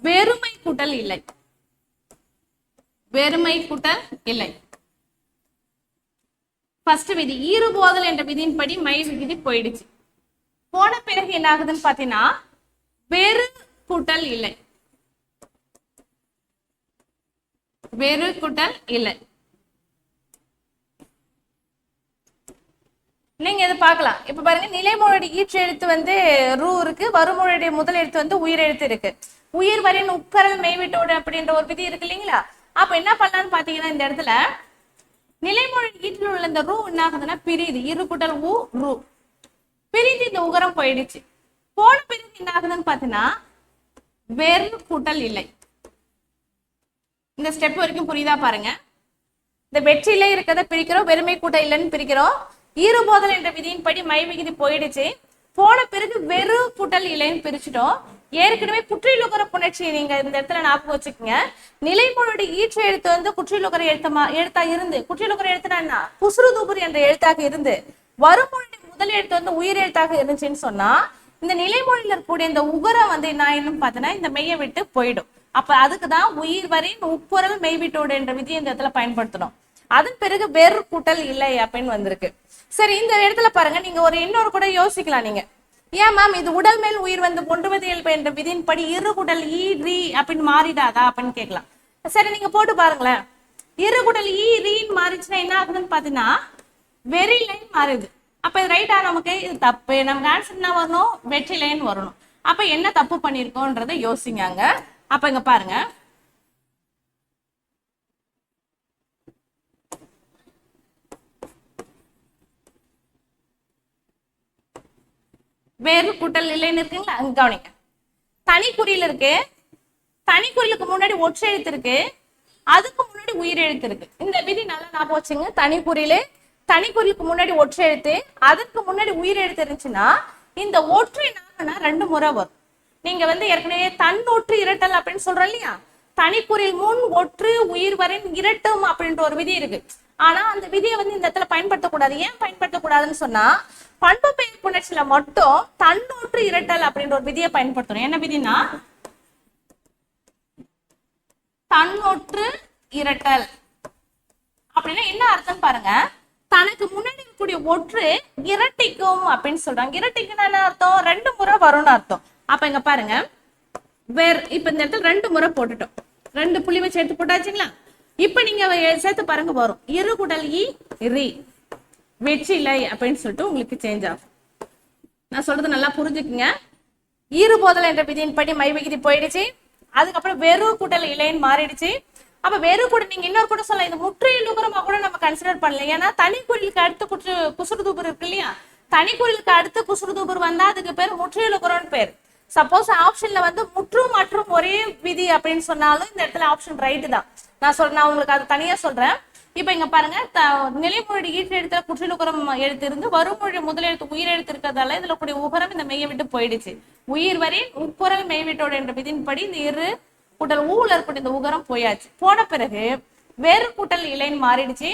வெறுமை கூட்டல் இல்லை. வெறுமை கூட்டல் இல்லை. ஃபர்ஸ்ட் விதி ஈறுபோதல் என்ற விதியின்படி மை விகுதி போயிடுச்சு. போன பிறகு என்ன ஆகுதுன்னு பாத்தீங்கன்னா வெறு கூட்டல் இல்லை. வெறு கூட்டல் இல்லை. நீங்க இதை பார்க்கலாம். இப்ப பாருங்க, நிலைமொழியுடைய ஈற்று எழுத்து வந்து ரூ இருக்கு, வருமொழியுடைய முதல் எழுத்து வந்து உயிர் எழுத்து இருக்கு. உயிர் வரின் உட்கரல் மெய்விட்டோடு அப்படின்ற ஒரு விதி இருக்கு இல்லைங்களா? அப்ப என்ன பண்ணலாம்னு பாத்தீங்கன்னா இந்த இடத்துல நிலைமொழி ஈற்றில் உள்ள இந்த ரூ என்ன ஆகுதுன்னா பிரிது. இரு கூட்டல் ஊ ரூ பிரிந்து இந்த உகரம் போயிடுச்சு. போன பிறகு என்ன ஆகுதுன்னு பாத்தீங்கன்னா வெறு கூட்டல் இல்லை. இந்த ஸ்டெப் வரைக்கும் புரியுதா பாருங்க. இந்த வெற்றில இருக்கிறத பிரிக்கிறோம், வெறுமை கூட்டல் இல்லைன்னு பிரிக்கிறோம். ஈறுபோதல் என்ற விதியின்படி மை விகுதி போயிடுச்சு. போன பிறகு வெறு கூட்டல் இல்லைன்னு பிரிச்சுட்டோம். ஏற்கனவே குற்றியலுகர புணர்ச்சி நீங்க இந்த இடத்துல ஞாபகம் வச்சுக்கோங்க. நிலைமொழியுடைய ஈற்று எழுத்து வந்து குற்றியலுகர எழுத்தா இருந்து, குற்றியலுகர எழுத்துனா என்ன, குசுறு தூபுரி என்ற எழுத்தாக இருந்து, வருமொழியுடைய முதல் எழுத்து வந்து உயிர் எழுத்தாக இருந்துச்சுன்னு சொன்னா இந்த நிலைமொழியில இருக்கக்கூடிய இந்த உகரம் வந்து என்ன பார்த்தீங்கன்னா இந்த மெய்யை விட்டு போயிடும். அப்ப அதுக்குதான் உயிர் வரின் உட்குரல் மெய்விட்டோடு என்ற விதியை இந்த இடத்துல பயன்படுத்தணும். அதன் பிறகு வேறு கூட்டல் இல்லை அப்படின்னு வந்திருக்கு. சரி, இந்த இடத்துல பாருங்க, நீங்க ஒரு இன்னொரு கூட யோசிக்கலாம். நீங்க ஏன் மேம் இது உடல் மேல் உயிர் வந்து ஒன்றுவது இயல்பு என்ற விதியின்படி இரு கூட்டல் ஈ ரீ அப்படின்னு மாறிடாதா அப்படின்னு கேட்கலாம். சரி, நீங்க போட்டு பாருங்களேன். இரு கூட்டல் ஈ ரீன்னு மாறிச்சுன்னா என்ன ஆகுதுன்னு பாத்தீங்கன்னா வெரி லைன் மாறுது. அப்ப இது ரைட்டா? நமக்கு இது தப்பு. நமக்கு ஆன்சர் என்ன வரணும்? வெற்றி லைன் வரணும். அப்ப என்ன தப்பு பண்ணிருக்கோன்றத யோசிங்க. அப்ப இங்க பாருங்க, வேறு கூட்டல் இல்லைன்னு இருக்குங்களா? அங்க கவனிங்க. தனிக்குறியில் இருக்கு, தனிக்குறிலுக்கு முன்னாடி ஒற்றை எழுத்து இருக்கு, அதுக்கு முன்னாடி உயிர் எழுத்து இருக்கு. இந்த விதி நல்லா ஞாபகம் வச்சுங்க. தனிக்குறிலுக்கு முன்னாடி ஒற்றை எழுத்து, அதுக்கு முன்னாடி உயிர் எழுத்து இருந்துச்சுன்னா இந்த ஒற்றை நாமனா 2 முறை வரும். நீங்க வந்து ஏற்கனவே தன்னொற்று இரட்டல் அப்படின்னு சொல்றோம் இல்லையா? தனிக்குறில் முன் ஒற்று உயிர் வரின் இரட்டும் அப்படின்ற ஒரு விதி இருக்கு. ஆனா அந்த விதியை வந்து இந்த இடத்துல பயன்படுத்தக்கூடாது. ஏன் பயன்படுத்தக்கூடாதுன்னு சொன்னா பண்பு பெயர் புணர்ச்சியில மட்டும் தன்னொற்று இரட்டல் அப்படின்ற ஒரு விதியை பயன்படுத்தணும். என்ன விதினா தன்னொற்று இரட்டல் அப்படின்னா என்ன அர்த்தம் பாருங்க. தனக்கு முன்னாடி இருக்கக்கூடிய ஒற்று இரட்டிக்கும் அப்படின்னு சொல்றாங்க. இரட்டிக்குன்னா என்ன அர்த்தம்? 2 முறை வரும்னு அர்த்தம். அப்ப இங்க பாருங்க, இப்ப இந்த இடத்துல 2 முறை போட்டுட்டோம். 2 புள்ளி வச்சு எடுத்து போட்டாச்சுங்களா? இப்ப நீங்க சேர்த்து பாருங்க, வரும் இரு கூட்டல் ஈ ரீ வெற்றிலை அப்படின்னு சொல்லிட்டு உங்களுக்கு சேஞ்ச் ஆகும். நான் சொல்றது நல்லா புரிஞ்சுக்குங்க. ஈறுபோதல் என்ற விதியின்படி மை விகுதி போயிடுச்சு. அதுக்கப்புறம் வெறு கூட்டல் இலைன்னு மாறிடுச்சு. அப்ப வெறு கூட நீங்க இன்னொரு கூட சொல்லலாம், இது முற்றிலுகரமா கூட நம்ம கன்சிடர் பண்ணல. ஏன்னா தனிக்குறிலுக்கு அடுத்து குசுறு தூபர் இருக்கு இல்லையா? தனிக்குறிலுக்கு அடுத்து குசுறு தூபர் வந்தா அதுக்கு பேர் முற்றிலுகரம்னு பேர். சப்போஸ் ஆப்ஷன்ல வந்து முற்று மற்றும் ஒரே விதி அப்படின்னு சொன்னாலும் இந்த இடத்துல ஆப்ஷன் ரைட்டு தான். நான் உங்களுக்கு அது தனியா சொல்றேன். இப்ப இங்க பாருங்க, நிலைமொழி ஈற்று எழுத்துல குற்றிலுகரம் எழுத்து இருந்து வருமொழி முதல் எழுத்து உயிர் எழுத்து இருக்கிறதால இதுல கூடிய உகரம் இந்த மெய்யை விட்டு போயிடுச்சு. உயிர் வரி உட்குரல் மெய்விட்டோடு என்ற விதியின்படி இந்த இரு கூட்டல் ஊழல் இருக்கக்கூடிய இந்த உகரம் போயாச்சு. போன பிறகு வேறு கூட்டல் இலைன்னு மாறிடுச்சு.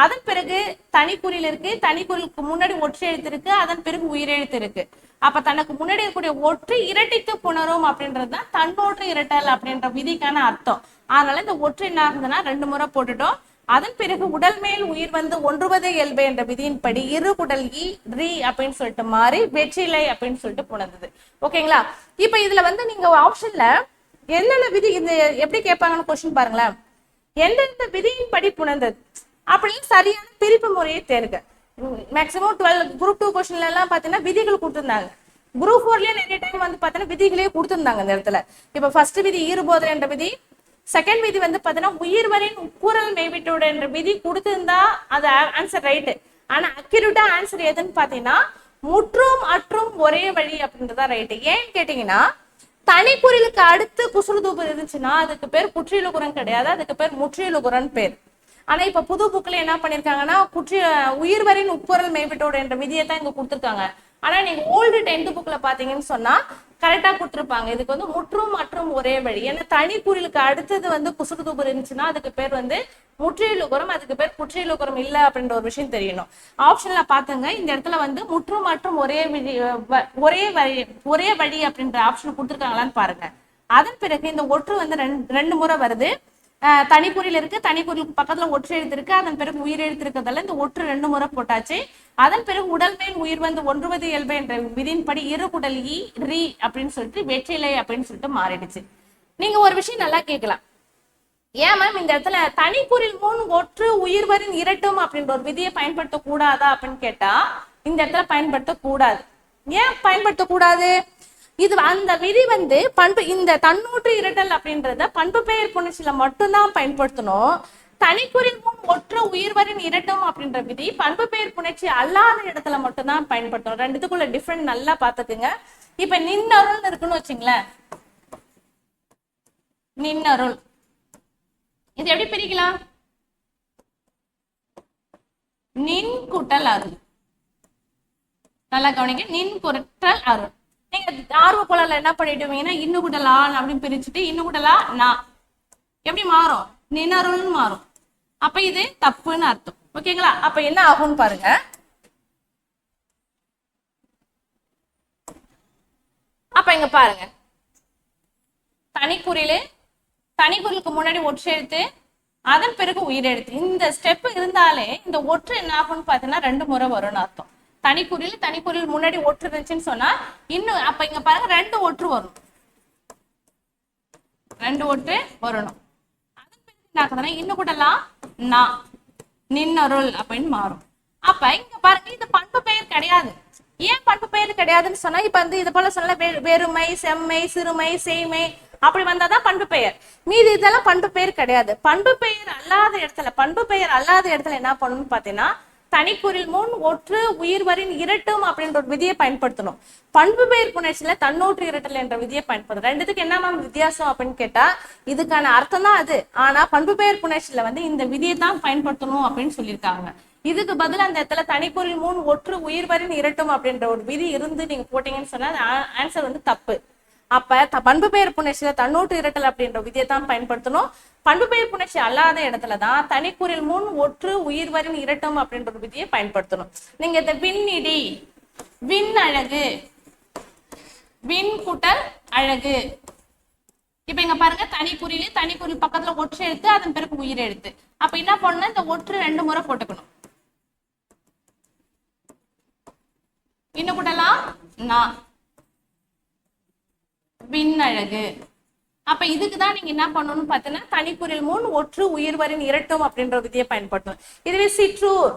அதன் பிறகு தனிக்குறியில் இருக்கு, தனிக்குறிலுக்கு முன்னாடி ஒற்றை எழுத்து இருக்கு, அதன் பிறகு உயிரெழுத்து இருக்கு. அப்ப தனக்கு முன்னாடி இருக்கக்கூடிய ஒற்று இரட்டித்து புணரும் அப்படின்றதுதான் தன்னொற்று இரட்டல் அப்படின்ற விதிக்கான அர்த்தம். அதனால இந்த ஒற்று என்ன ஆகுதுன்னா 2 முறை போட்டுட்டோம். அதன் பிறகு உடல் மேல் உயிர் வந்து ஒன்றுவதே இயல்பு என்ற விதியின்படி இரு கூட்டல் ஈ ரீ அப்படின்னு சொல்லிட்டு மாறி வெற்றிலை அப்படின்னு சொல்லிட்டு புணர்ந்தது. ஓகேங்களா? இப்ப இதுல வந்து நீங்க ஆப்ஷன்ல என்னென்ன விதி இந்த எப்படி கேட்பாங்கன்னு கொஸ்டின் பாருங்களேன். எந்தெந்த விதியின் படி புணர்ந்தது அப்படின்னு சரியான பிரிப்பு முறையை தேர்க. மேக்சிமம் 12 குரூப் 2 கொஸ்டின்ல எல்லாம் பாத்தீங்கன்னா விதிகள் கொடுத்திருந்தாங்க. குரூப் 4லயே நிறைய டைம் வந்து பாத்தீங்கன்னா விதிகளே கொடுத்திருந்தாங்க இந்த இடத்துல. இப்ப ஃபர்ஸ்ட் விதி ஈறுபோதல் என்ற விதி, செகண்ட் விதி வந்து பாத்தீங்கன்னா உயிர் வரின் உட்குரல் மெய்விட்டோடு என்ற விதி கொடுத்திருந்தா அது ஆன்சர் ரைட்டு. ஆனா அக்யூரேட்டா ஆன்சர் எதுன்னு பாத்தீங்கன்னா முற்றும் அற்றும் ஒரே வழி அப்படின்றதா ரைட்டு. ஏன்னு கேட்டீங்கன்னா தனிக்குறிலுக்கு அடுத்து குசுறுதூப்பு இருந்துச்சுன்னா அதுக்கு பேர் குற்றியலுகுரன் கிடையாது, அதுக்கு பேர் முற்றியலுகுரன் பேர். ஆனா இப்ப புது புக்ல என்ன பண்ணிருக்காங்கன்னா உயிர்வரின் உட்பொருள் மெய்விட்டோடு என்ற விதியை தான் இங்க கொடுத்துருக்காங்க. ஆனா நீங்க ஓல்டு 10th புக்ல பாத்தீங்கன்னு சொன்னா கரெக்டா கொடுத்துருப்பாங்க. இதுக்கு வந்து முற்றும் மற்றும் ஒரே வழி. ஏன்னா தனிக்குறிலுக்கு அடுத்தது வந்து குசுறுதூப்பு இருந்துச்சுன்னா அதுக்கு பேர் வந்து முற்றியலுகுரம், அதுக்கு பேர் குற்றியலுகுரம் இல்ல அப்படின்ற ஒரு விஷயம் தெரியணும். ஆப்ஷன்ல பாத்துங்க, இந்த இடத்துல வந்து முற்றும் மற்றும் ஒரே வழி அப்படின்ற ஆப்ஷன் கொடுத்துருக்காங்களான்னு பாருங்க. அதன் பிறகு இந்த ஒற்று வந்து ரெண்டு முறை வருது. தனிக்குறியில் இருக்கு, தனிக்குறிலுக்கு பக்கத்துல ஒற்று எழுத்து இருக்கு, அதன் பிறகு உயிர் எழுத்து இருக்கிறதால இந்த ஒற்று 2 முறை போட்டாச்சு. அதன் பிறகு உடல் மேல் உயிர் வந்து ஒன்றுவது இயல்பு என்ற விதியின்படி இரு குடல் இ ரி அப்படின்னு சொல்லிட்டு வெற்றிலை அப்படின்னு சொல்லிட்டு மாறிடுச்சு. நீங்க ஒரு விஷயம் நல்லா கேட்கலாம், ஏன் மேம் இந்த இடத்துல தனிக்குறில் முன் ஒற்று உயிர்வரின் இரட்டும் அப்படின்ற ஒரு விதியை பயன்படுத்த கூடாதா அப்படின்னு கேட்டா இந்த இடத்துல பயன்படுத்த கூடாது. ஏன் பயன்படுத்த கூடாது? இது அந்த விதி வந்து பண்பு இந்த தன்னூற்று இரட்டல் அப்படின்றத பண்பு பெயர் புணர்ச்சியில மட்டும்தான் பயன்படுத்தணும். தனிக்குறில் முன் ஒற்று உயிர்வரின் இரட்டும் அப்படின்ற விதி பண்பு பெயர் புணர்ச்சி அல்லாத இடத்துல மட்டும்தான் பயன்படுத்தணும். ரெண்டுத்துக்குள்ள டிஃபரெண்ட் நல்லா பாத்துக்குங்க. இப்ப நின்னருள் இருக்குன்னு வச்சுங்களேன், நின்னருள் இது எப்படி பிரிக்கலாம்? நின் கூட்டல் அருள். நல்லா கவனிங்க, நின் கூட்டல் அருள். நீங்க ஆர்வ கோளாறுல என்ன பண்ணிடுவீங்கன்னா இன்னு கூட்டலா அப்படின்னு பிரிச்சுட்டு இன்னு கூட்டலா நான் எப்படி மாறும்? நின்னருள்னு மாறும். அப்ப இது தப்புன்னு அர்த்தம். ஓகேங்களா? அப்ப என்ன ஆகும்னு பாருங்க. அப்ப இங்க பாருங்க, தனிக்குறிலுக்கு முன்னாடி ஒற்று எழுத்து, அதன் பிறகு உயிரெழுத்து. இந்த ஸ்டெப் இருந்தாலே இந்த ஒற்று என்ன ஆகும்னு பாத்தீங்கன்னா 2 முறை வரும்னு அர்த்தம். தனிக்குறில் முன்னாடி ஒற்று இருந்துச்சுன்னு சொன்னா இன்னும் அப்ப இங்க பாருங்க 2 ஒற்று வரும், 2 ஒற்று வரணும். அதன் பிறகு என்ன ஆகுதுன்னா இன்னும் கூடலாம் நான் நின்னருள் அப்படின்னு மாறும். அப்ப இங்க பாருங்க இது பண்பு பெயர் கிடையாது. ஏன் பண்பு பெயர் கிடையாதுன்னு சொன்னா இப்ப வந்து இது போல சொன்ன வெறுமை, செம்மை, சிறுமை, செய்மை அப்படி வந்தாதான் பண்பு பெயர். மீதி இதெல்லாம் பண்பு பெயர் கிடையாது. பண்பு பெயர் அல்லாத இடத்துல என்ன பண்ணணும்னு பாத்தீங்கன்னா தனிக்குறில் முன் ஒற்று உயிர்வரின் இரட்டும் அப்படின்ற ஒரு விதியை பயன்படுத்தணும். பண்பு பெயர் புணர்ச்சியில தன்னூற்று இரட்டல் என்ற விதியை பயன்படுத்தணும். ரெண்டுத்துக்கு என்ன மேம் வித்தியாசம் அப்படின்னு கேட்டா இதுக்கான அர்த்தம் தான் அது. ஆனா பண்பு பெயர் புணர்ச்சியில வந்து இந்த விதியை தான் பயன்படுத்தணும் அப்படின்னு சொல்லியிருக்காங்க. இதுக்கு பதில் அந்த இடத்துல தனிக்குறில் முன் ஒற்று உயிர்வரின் இரட்டும் அப்படின்ற ஒரு விதி இருந்து நீங்க போட்டீங்கன்னு சொன்னா ஆன்சர் வந்து தப்பு. அப்ப பண்பு பெயர் புணர்ச்சியில தன்னூற்று இரட்டல் அப்படின்ற விதியை தான் பயன்படுத்தணும். பண்பு பெயர் புணர்ச்சி அல்லாத இடத்துலதான் தனிக்குறில் முன் ஒற்று உயிர்வரின் இரட்டும் அப்படின்ற ஒரு விதியை பயன்படுத்தணும். நீங்க இந்த விண்ணிடி, விண் அழகு, விண் கூட்டல் அழகு. இப்ப இங்க பாருங்க தனிக்குறில் பக்கத்துல ஒற்று எழுத்து, அதன் பிறகு உயிர் எழுத்து. அப்ப என்ன பண்ணணும், இந்த ஒற்று 2 முறை போட்டுக்கணும். இன்னும் கூடலாம் நான் விண்ணழகு. அப்ப இதுக்குதான் நீங்க என்ன பண்ணணும்னு பாத்தீங்கன்னா தனிக்குறில் முன் ஒற்று உயிர்வரின் இரட்டும் அப்படின்ற விதியை பயன்படுத்தணும். இதுவே சிற்றூர்,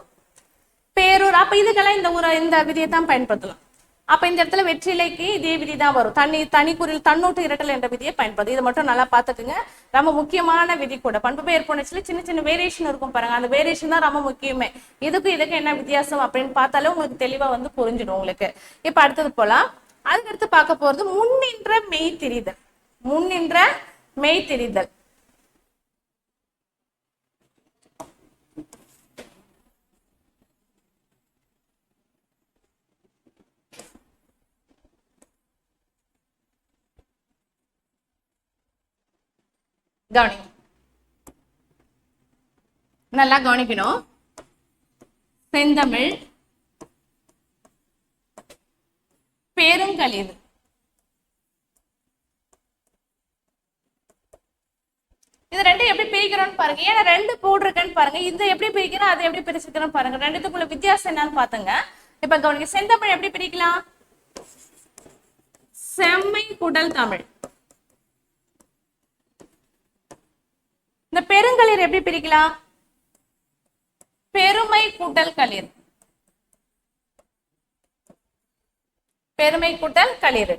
பேரூர், அப்ப இதுக்கெல்லாம் இந்த விதியை தான் பயன்படுத்தலாம். அப்ப இந்த இடத்துல வெற்றிலைக்கு இதே விதி தான் வரும். தனிக்குறில் தன்னூற்று இரட்டல் என்ற விதியை பயன்படுத்தும். இதை மட்டும் நல்லா பாத்துக்குங்க, ரொம்ப முக்கியமான விதி கூட. பண்பு பெயர் புணர்ச்சியில சின்ன சின்ன வேரியேஷன் இருக்கும் பாருங்க, அந்த வேரியேஷன் தான் ரொம்ப முக்கியமே. இதுக்கு என்ன வித்தியாசம் அப்படின்னு பார்த்தாலே உங்களுக்கு தெளிவா வந்து புரிஞ்சிடும் உங்களுக்கு. இப்ப அடுத்தது போலாம். அதுக்கடுத்து பார்க்க போறது முன்னின்ற மெய்திரிதல். முன்னின்ற மெய்திரிதல் கவனிங்க, நல்லா கவனிக்கணும். செந்தமிழ், பெருங்களிர், இது ரெண்டு எப்படி பிரிக்கிறோம்னு பாருங்க. ஏன்னா 2 போட்டிருக்கேன்னு பாருங்க, இது எப்படி பிரிக்கிறோம் அதை எப்படி பிரிச்சுக்கிறோம் பாருங்க. ரெண்டுத்துக்குள்ள வித்தியாசம் என்னன்னு பாத்துங்க. இப்ப கவனிக்க, செந்தமிழ் எப்படி பிரிக்கலாம்? செம்மை குடல் தமிழ். இந்த பெருங்களிர் எப்படி பிரிக்கலாம்? பெருமை கூட்டல் களிர். பெருமை கூட்டல் களிர்.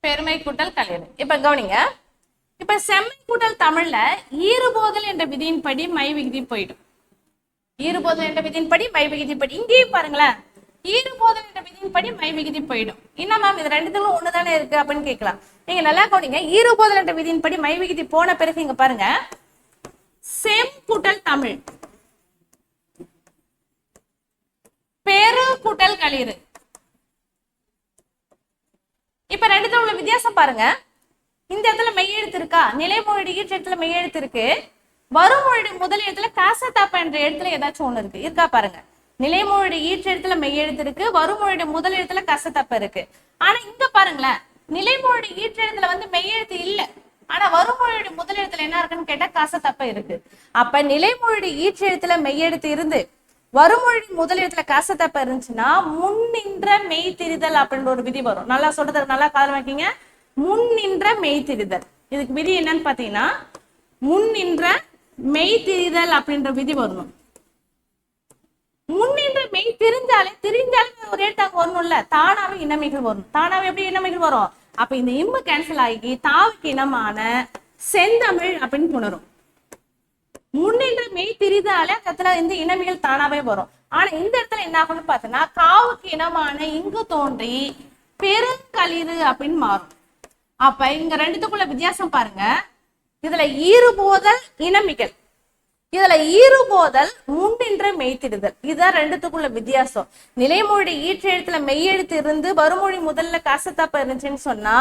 பெருமை கூட்டல் களிர். இப்ப கவனிங்க, இப்ப செம்மை கூட்டல் தமிழ்ல ஈறுபோதல் என்ற விதியின்படி மை விகுதி போயிடும். ஈறுபோதல் என்ற விதியின்படி மை விகுதிப்படி இங்கேயும் பாருங்களேன், ஈறுபோதல் என்ற விதியின்படி மை விகுதி போயிடும். என்ன மேம் இது ரெண்டுத்துக்கும் ஒண்ணுதானே இருக்கு அப்படின்னு கேட்கலாம். நீங்க நல்லா கவனிங்க, ஈறுபோதல் என்ற விதியின்படி மை விகுதி போன பிறகு இங்க பாருங்க, செம் கூட்டல் தமிழ் பெரு கூட்டல் களிறு. இப்ப ரெண்டுத்துல உள்ள வித்தியாசம் பாருங்க. இந்த இடத்துல மெய்யெழுத்து இருக்கா, நிலைமொழி ஈற்றெழுத்துல மெய்யெழுத்து இருக்கு. வருமொழி முதல் எழுத்துல காசத்தாப்ப என்ற எழுத்துல ஏதாச்சும் ஒண்ணு இருக்கு, இருக்கா பாருங்க. நிலைமொழி ஈற்றெழுத்துல மெய்யெழுத்து இருக்கு, வருமொழி முதல் எழுத்துல கசத்தப்ப இருக்கு. ஆனா இங்க பாருங்களேன், நிலைமொழி ஈற்றெழுத்துல வந்து மெய்யெழுத்து இல்ல, ஆனா வருமொழி முதல் எழுத்துல என்ன இருக்குன்னு கேட்டா கசத்தப்ப இருக்கு. அப்ப நிலைமொழி ஈற்றெழுத்துல மெய்யெழுத்து இருந்து வருமொழி முதல் எழுத்துல கசத்தப்ப இருந்துச்சுன்னா முன் நின்ற மெய் திரிதல் அப்படின்ற ஒரு விதி வரும். நல்லா சொல்றது, நல்லா காது வைக்கீங்க. முன் நின்ற மெய் திரிதல், இதுக்கு விதி என்னன்னு பாத்தீங்கன்னா முன் நின்ற மெய் திரிதல் அப்படின்ற விதி வரணும். முன்னின்ற மெய் திரிஞ்சாலே ஒரு எழுத்தாங்க வரணும்ல, தானாவே இனமைகள் வரும். தானாவே எப்படி இனமைகள் வரும்? அப்ப இந்த இம்மு கேன்சல் ஆகி தாவுக்கு இனமான செந்தமிழ் அப்படின்னு புணரும். முன்னின்ற மெய் திரிதாலே அந்த இடத்துல இந்த இனமைகள் தானாவே வரும். ஆனா இந்த இடத்துல என்ன ஆகும்னு பார்த்தோன்னா காவுக்கு இனமான இங்கு தோன்றி பெருங்களிறு அப்படின்னு மாறும். அப்ப இங்க ரெண்டுத்துக்குள்ள வித்தியாசம் பாருங்க. இதுல ஈறுபோதல் இனமிகள், இதுல ஈறுபோதல் முன்னின்ற மெய்த்திடுதல், இதுதான் ரெண்டுத்துக்குள்ள வித்தியாசம். நிலைமொழி ஈற்றெழுத்துல மெய்யெழுத்து இருந்து வருமொழி முதல்ல கசத்தப்ப இருந்துச்சுன்னு சொன்னா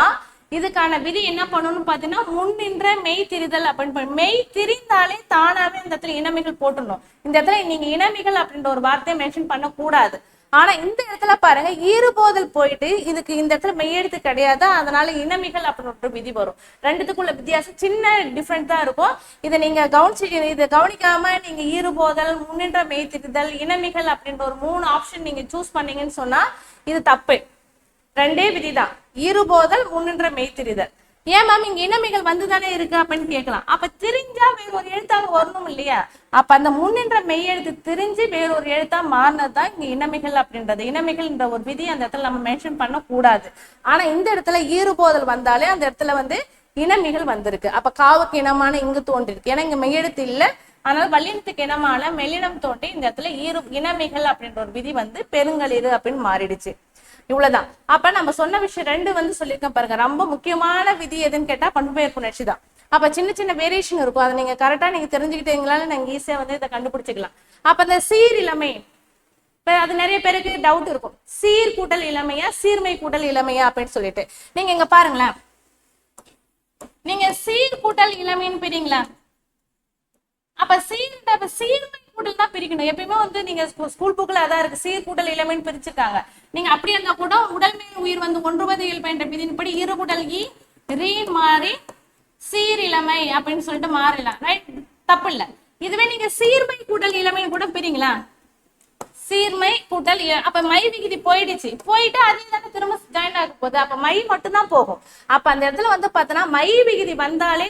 இதுக்கான விதி என்ன பண்ணணும்னு பாத்தீங்கன்னா முன்னின்ற மெய் திரிதல் அப்படின்னு. மெய் திரிந்தாலே தானாவே இந்த இடத்துல இனமிகள் போட்டுடணும். இந்த இடத்துல நீங்க இனமிகள் அப்படின்ற ஒரு வார்த்தையை மென்ஷன் பண்ண கூடாது. ஆனா இந்த இடத்துல பாருங்க, ஈறுபோதல் போயிட்டு இதுக்கு இந்த இடத்துல மெய்யெழுத்து கிடையாது, அதனால இனமிகள் அப்படின்னு ஒரு விதி வரும். ரெண்டுத்துக்குள்ள வித்தியாசம் சின்ன டிஃப்ரெண்ட் தான் இருக்கும். இதை நீங்க இதை கவனிக்காம நீங்க ஈறுபோதல், முன்னின்ற மெய் திரிதல், இனமிகள் அப்படின்ற ஒரு 3 ஆப்ஷன் நீங்க சூஸ் பண்ணீங்கன்னு சொன்னா இது தப்பு. ரெண்டே விதிதான், ஈறுபோதல், முன்னின்ற மெய் திரிதல். ஏன் மேம் இங்க இனமிகள் வந்துதானே இருக்கு அப்படின்னு கேட்கலாம். அப்ப திரிஞ்சா வேற ஒரு எழுத்தாக வரணும் இல்லையா? அப்ப அந்த முன்னின்ற மெய் எழுத்து திரிஞ்சு வேற ஒரு எழுத்தா மாறினதுதான் இங்க இனமிகள் அப்படின்றது. இனமிகள் என்ற ஒரு விதி அந்த இடத்துல நம்ம மென்ஷன் பண்ண கூடாது. ஆனா இந்த இடத்துல ஈறுபோதல் வந்தாலே அந்த இடத்துல வந்து இனமிகள் வந்திருக்கு. அப்ப காவுக்கு இனமான இங்கு தோன்றிருக்கு, ஏன்னா இங்க மெய்யெழுத்து இல்ல, அதனால வல்லினத்துக்கு இனமான மெல்லினம் தோன்றி இந்த இடத்துல இனமிகள் அப்படின்ற ஒரு விதி வந்து பெருங்களிறு அப்படின்னு மாறிடுச்சு. இவ்வளவுதான். அப்ப நம்ம சொன்ன விஷயம் 2 வந்து சொல்லியிருக்கேன் பாருங்க. ரொம்ப முக்கியமான விதி எதுன்னு கேட்டா பண்புபெயர் புணர்ச்சி தான். அப்ப சின்ன சின்ன வேரியேஷன் இருக்கும், அதை நீங்க கரெக்டா நீங்க தெரிஞ்சுக்கிட்டீங்களால நீங்க ஈஸியா வந்து இதை கண்டுபிடிச்சிக்கலாம். அப்ப இந்த சீர் இளமை, அது நிறைய பேருக்கு டவுட் இருக்கும், சீர் கூட்டல் இளமையா சீர்மை கூட்டல் இளமையா அப்படின்னு சொல்லிட்டு. நீங்க இங்க பாருங்களேன், நீங்க சீர் கூட்டல் இளமைன்னு பிரிங்களா? அப்ப சீர்மை கூட்டல் தான் பிரிக்கணும். எப்பயுமே வந்து நீங்க ஸ்கூல் புக்ல அதான் இருக்கு, சீர் கூட்டல் இளமைன்னு பிரிச்சிருக்காங்க. நீங்க அப்படி இருந்தா கூட உடல்மை உயிர் வந்து ஒன்றுவது இயல்பு என்ற விதியின்படி இரு கூட்டல் ரீ மாறி சீர் இளமை அப்படின்னு சொல்லிட்டு மாறலாம், ரைட்? தப்பு இல்ல. இதுவே நீங்க சீர்மை கூட்டல் இளமைன்னு கூட பிரிங்களா? சீர்மை கூட்டல் அப்ப மை விகுதி போயிடுச்சு, போயிட்டு அதே தானே திரும்ப ஜாயின் ஆக போகுது. அப்ப மை மட்டும் தான் போகும். அப்ப அந்த இடத்துல வந்து பாத்தோன்னா மை விகுதி வந்தாலே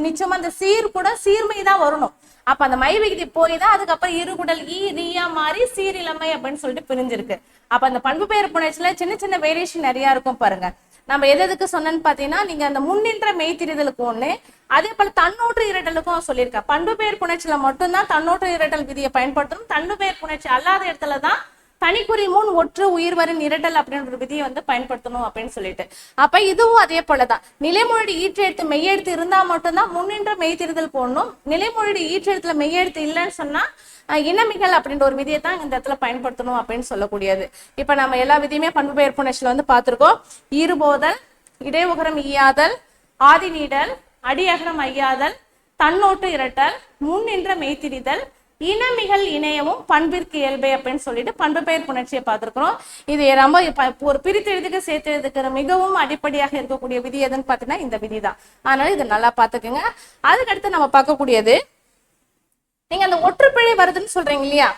நிச்சயமா அந்த சீர் கூட சீர்மை தான் வரணும். அப்ப அந்த மை விகுதி போய் தான் அதுக்கப்புறம் இரு கூட்டல் ரீயா மாறி சீரிழமை அப்படின்னு சொல்லிட்டு பிரிஞ்சிருக்கு. அப்ப அந்த பண்பு பெயர் புணர்ச்சியில சின்ன சின்ன வேரியேஷன் நிறைய இருக்கும் பாருங்க. நம்ம எதுக்கு சொன்னேன்னு பாத்தீங்கன்னா, நீங்க அந்த முன்னின்ற மெய்த்திரிதலுக்கு ஒண்ணு, அதே போல தன்னோற்று இரட்டலுக்கும் சொல்லியிருக்கேன். பண்பு பெயர் புணர்ச்சியில மட்டும்தான் தன்னோற்று இரட்டல் விதியை பயன்படுத்தணும். தன்பு பெயர் புணர்ச்சி அல்லாத இடத்துலதான் தனிக்குறி முன் ஒற்று உயிர்வரின் இரட்டல் அப்படின்ற ஒரு விதியை வந்து பயன்படுத்தணும் அப்படின்னு சொல்லிட்டு. அப்ப இதுவும் அதே போலதான், நிலைமொழி ஈற்றெழுத்து மெய்யெழுத்து இருந்தா மட்டும்தான் முன்னின்ற மெய்த்திரிதல் போடணும். நிலைமொழி ஈற்றெழுத்துல மெய்யெழுத்து இல்லைன்னு சொன்னா இனமிகள் அப்படின்ற ஒரு விதியை தான் இந்த இடத்துல பயன்படுத்தணும் அப்படின்னு சொல்லக்கூடியது. இப்ப நம்ம எல்லா விதியுமே பண்பு பெயர் புணர்ச்சியில வந்து பார்த்திருக்கோம். ஈறுபோதல், இடையுகரம் ஈயாதல், ஆதி நீடல், அடியகரம் ஐயாதல், தன்னோட்டு இரட்டல், முன்னின்ற மெய்த்திரிதல், இனமிகள் இணையவும் பண்பிற்கு இயல்பை அப்படின்னு சொல்லிட்டு பண்பு பெயர் புணர்ச்சியை பார்த்திருக்கிறோம். இது ரொம்ப ஒரு பிரித்து எழுதுக்கு சேர்த்து எழுதுக்கிற மிகவும் அடிப்படையாக இருக்கக்கூடிய விதி எதுன்னு பாத்தீங்கன்னா இந்த விதி தான். அதனால இதை நல்லா பாத்துக்கோங்க. அதுக்கடுத்து நம்ம பார்க்கக்கூடியது, நீங்க அந்த ஒற்றுப்பிழை வருதுன்னு சொல்றீங்க இல்லையா,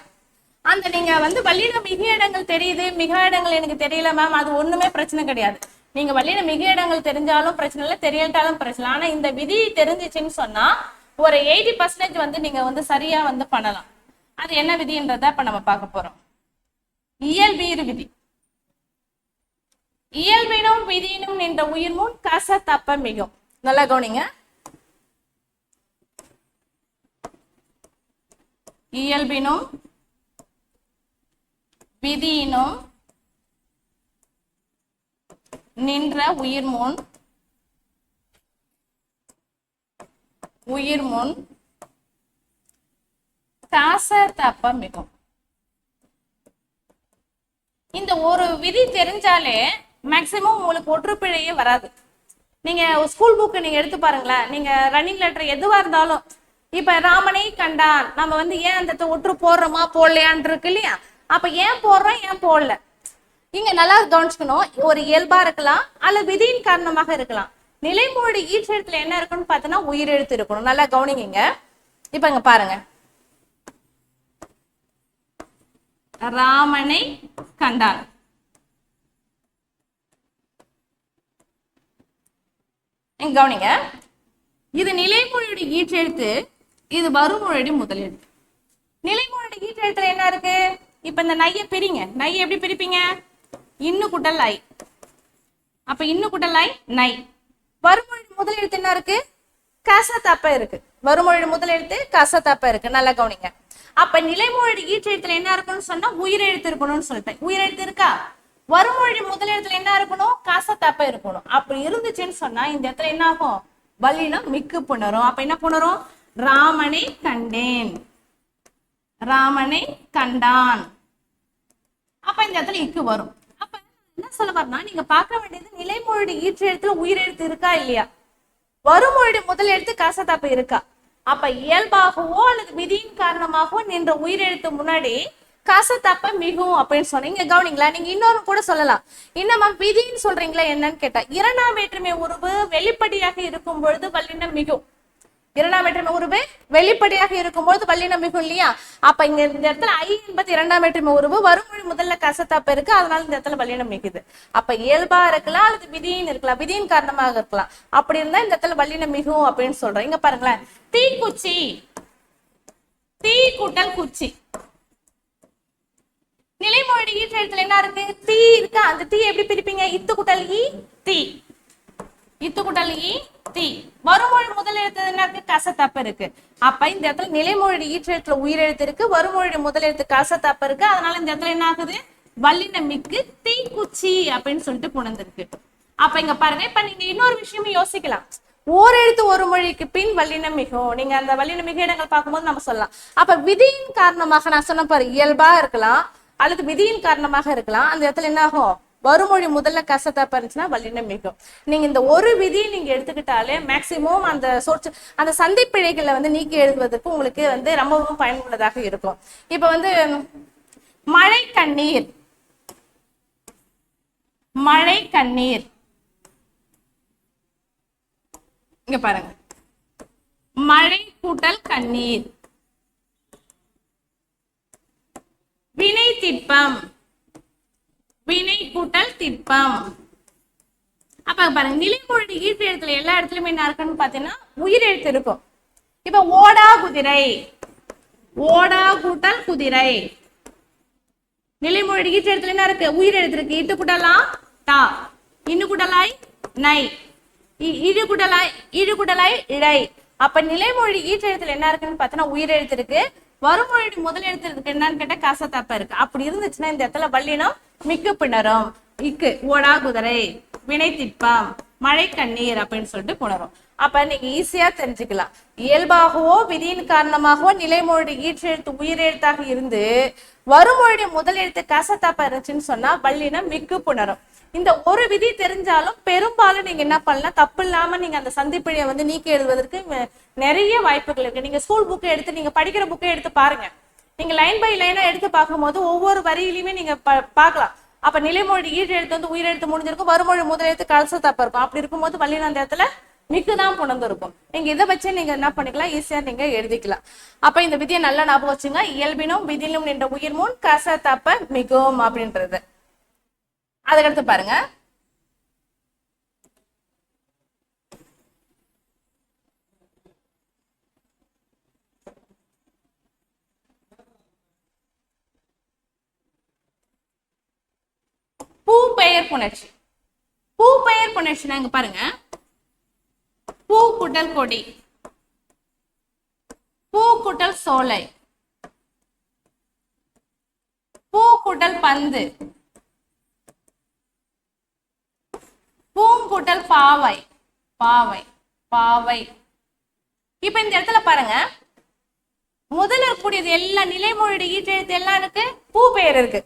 அந்த நீங்க வந்து வல்லின மிக இடங்கள் தெரியுது, மிக இடங்கள் எனக்கு தெரியல மேம், அது ஒண்ணுமே பிரச்சனை கிடையாது. நீங்க வல்லின மிக இடங்கள் தெரிஞ்சாலும் பிரச்சனை இல்லை, தெரியட்டாலும் பிரச்சனை. ஆனா இந்த விதி தெரிஞ்சிச்சுன்னு சொன்னா ஒரு 80% வந்து நீங்க வந்து சரியா வந்து பண்ணலாம். அது என்ன விதின்றத இப்ப நம்ம பார்க்க போறோம். இயல்பீறு விதி. இயல்பினும் விதியினும் நின்ற உயிர் முன் கச தப்ப மிகும். நல்லா கவனிங்க. இயல்பினும் விதியினும் நின்ற உயிர்முன் காச மிகும். இந்த ஒரு விதி தெரிஞ்சாலே மேக்சிமம் உங்களுக்கு ஒற்றுப்பிழையே வராது. நீங்க ஸ்கூல் புக்கு நீங்க எடுத்து பாருங்களேன், நீங்க ரன்னிங் லெட்டர் எதுவா இருந்தாலும் இப்ப ராமனை கண்டான், நம்ம வந்து ஏன் அந்த ஒற்று போடுறோமா போடலையான் இருக்கு இல்லையா? அப்ப ஏன் போடுறோம் ஏன் போடல, இங்க நல்லா கவனிச்சுக்கணும். ஒரு இயல்பா இருக்கலாம் அல்லது விதியின் காரணமாக இருக்கலாம். நிலைமொழி ஈற்றெழுத்துல என்ன இருக்குன்னு பார்த்தோன்னா உயிரெழுத்து இருக்கணும். நல்லா கவனிங்க. இப்ப இங்க பாருங்க, ராமனை கண்டான். கவனிங்க, இது நிலைமொழியுடைய ஈற்றெழுத்து, இது வருமொழியுடைய முதலெழுத்து. நிலைமொழியுடைய ஈற்றெழுத்துல என்ன இருக்கு? இப்ப இந்த நைய பிரிங்க. நைய எப்படி பிரிப்பீங்க? இன்னு குட்டல் ஐ. அப்ப இன்னு குட்டல் ஐ நை. வருமொழி முதலெழுத்து என்ன இருக்கு? கசத்தப்ப இருக்கு. வருமொழி முதலெழுத்து கசத்தப்ப இருக்கு. நல்லா கவனிங்க. அப்ப நிலைமொழி ஈற்றெழுத்துல என்ன இருக்கணும்னு சொன்னா உயிரெழுத்து இருக்கணும்னு சொல்லிட்டேன். உயிரெழுத்து இருக்கா? வருமொழி முதலெழுத்துல என்ன இருக்கணும்? கசத்தப்ப இருக்கணும். அப்படி இருந்துச்சுன்னு சொன்னா இந்த இடத்துல என்ன ஆகும்? வல்லினம் மிக்கு புணரும். அப்ப என்ன புணரும்? ராமனை கண்டேன், ராமனை கண்டான். அப்ப இந்த இடத்துல இக்கு வரும். அப்ப என்ன சொல்ல வரனா, நீங்க பார்க்க வேண்டியது நிலைமொழி ஈற்றெழுத்துல உயிரெழுத்து இருக்கா இல்லையா, வருமொழி முதல் எழுத்து கசத்தப்ப இருக்கா. அப்ப இயல்பாகவோ அல்லது விதியின் காரணமாகவோ நின்ற உயிரெழுத்து முன்னாடி கசத்தப்ப மிகும் அப்படின்னு சொன்னீங்க. கவனிங்களா, நீங்க இன்னொரு கூட சொல்லலாம். இன்னமா விதின்னு சொல்றீங்களா என்னன்னு கேட்டா, இரண்டாம் வேற்றுமை உருவு வெளிப்படையாக இருக்கும் பொழுது வல்லினம் மிகும். இரண்டாம் வேற்றுமை உருவு வெளிப்படையாக இருக்கும்போது வல்லினம் மிகும் இல்லையா? அப்ப இங்க இந்த இடத்துல ஐ என்பது இரண்டாம் வேற்றுமை உருவு, வருமொழி முதல்ல கசத்தப்ப இருக்கு, அதனால இந்த இடத்துல வல்லினம் மிகுது. அப்ப இயல்பா இருக்கலாம் அல்லது விதியின் இருக்கலாம், விதியின் காரணமாக இருக்கலாம். அப்படி இருந்தா இந்த இடத்துல வல்லினம் மிகும் அப்படின்னு சொல்றேன். இங்க பாருங்களேன், தீக்குச்சி, தீ கூட்டல் குச்சி. நிலைமொழி ஈற்றெழுத்துல என்ன இருக்கு? தீ இருக்கா? அந்த தீ எப்படி பிரிப்பீங்க? இத்து கூட்டல் இ தீ, இத்து கூட்டல் இ தீ. வருமொழி முதல் எழுத்து என்ன இருக்கு? கசத்தப்ப இருக்கு. அப்ப இந்த இடத்துல நிலைமொழி ஈற்றெழுத்துல உயிரெழுத்து இருக்கு, வருமொழி முதல் எழுத்து கசத்தப்ப இருக்கு, அதனால இந்த இடத்துல என்ன ஆகுது? வல்லினம் மிக்கு தீக்குச்சி அப்படின்னு சொல்லிட்டு புணர்ந்திருக்கு. அப்ப இங்க பாருங்க, இப்ப நீங்க இன்னொரு விஷயமும் யோசிக்கலாம். ஓரெழுத்து ஒரு மொழிக்கு பின் வல்லினம் மிகும். நீங்க அந்த வல்லினம் மிக இடங்கள் பார்க்கும்போது நம்ம சொல்லலாம். அப்ப விதியின் காரணமாக நான் சொன்ன பாரு, இயல்பா இருக்கலாம் அல்லது விதியின் காரணமாக இருக்கலாம். அந்த இடத்துல என்ன ஆகும்? வருமொழி முதல்ல கசத்தப்ப இருந்துச்சுன்னா வல்லினம் மிகும். நீங்க இந்த ஒரு விதியை நீங்க எடுத்துக்கிட்டாலே மேக்சிமம் அந்த அந்த சந்தைப்பிழைகளை வந்து நீக்கி எழுதுவதற்கு உங்களுக்கு வந்து ரொம்பவும் பயனுள்ளதாக இருக்கும். இப்ப வந்து மழை கண்ணீர், மழை கண்ணீர். இங்க பாருங்க, மழை கூட்டல் கண்ணீர். வினை திட்பம், வினை கூட்டல் திட்பம். அப்ப பாருங்க, நிலைமொழி ஈற்றெழுத்துல எல்லா இடத்துலயுமே என்ன இருக்குன்னு பாத்தீங்கன்னா உயிரெழுத்து இருக்கும். இப்ப ஓடா குதிரை, ஓடா கூட்டல் குதிரை. நிலைமொழி ஈற்றெழுத்துல என்ன இருக்கு? உயிரெழுத்து இருக்கு. இட்டு கூட்டலாம் டா, இன்னு கூட்டலாய் நை, இழு கூட்டலாய் இழை. அப்ப நிலைமொழி ஈற்றெழுத்துல என்ன இருக்குன்னு பார்த்தோன்னா உயிரெழுத்து இருக்கு, வருமொழி முதல் எழுத்து இருக்கு என்னன்னு கேட்டா கசத்தப்ப இருக்கு. அப்படி இருந்துச்சுன்னா இந்த இடத்துல வல்லினம் மிக்கு பிணரும். இக்கு ஓடா குதிரை, வினை திட்பம், மழை கண்ணீர் அப்படின்னு சொல்லிட்டு புணரும். அப்ப நீங்க ஈஸியா தெரிஞ்சுக்கலாம். இயல்பாகவோ விதியின் காரணமாகவோ நிலைமொழி ஈற்றெழுத்து உயிரெழுத்தாக இருந்து வருமொழி முதல் எழுத்து கசத்தப்ப இருந்துச்சுன்னு சொன்னா வல்லினம் மிக்கு புணரும். இந்த ஒரு விதி தெரிஞ்சாலும் பெரும்பாலும் நீங்க என்ன பண்ணலாம், தப்பு இல்லாம நீங்க அந்த சந்திப்பிழையை வந்து நீக்கி எழுதுவதற்கு நிறைய வாய்ப்புகள் இருக்கு. நீங்க ஸ்கூல் புக்கை எடுத்து, நீங்க படிக்கிற புக்கை எடுத்து பாருங்க. நீங்க லைன் பை லைனா எடுத்து பார்க்கும்போது ஒவ்வொரு வரியிலுமே நீங்க பார்க்கலாம். அப்ப நிலைமொழி ஈற்றெழுத்து வந்து உயிரெழுத்து முடிஞ்சிருக்கும், வருமொழி முதலெழுத்து கசத்தப்ப இருக்கும். அப்படி இருக்கும்போது வல்லினம் அந்த இடத்துல மிக்குதான் புணர்ந்திருக்கும். நீங்க இதை வச்சு நீங்க என்ன பண்ணிக்கலாம், ஈஸியா நீங்க எழுதிக்கலாம். அப்ப இந்த விதியை நல்லா ஞாபகம் வச்சுங்க. இயல்பினும் விதியிலும் நின்ற உயிர் முன் கசத்தப்ப மிகும் அப்படின்றது. அதுக்கடுத்து பாருங்க, பூ பெயர் புணர்ச்சி. பூ பெயர் புணர்ச்சினா இங்க பாருங்க, பூ கூட்டல் கொடி, பூ கூட்டல் சோலை, பூ கூட்டல் பந்து, பூங்குட்டல் பாவை, பாவை பாவை. இப்ப இந்த இடத்துல பாருங்க, முதல்ல இருக்கக்கூடியது எல்லா நிலைமொழியுடைய ஈற்றெழுத்து எல்லாம் இருக்கு, பூ பெயர் இருக்கு.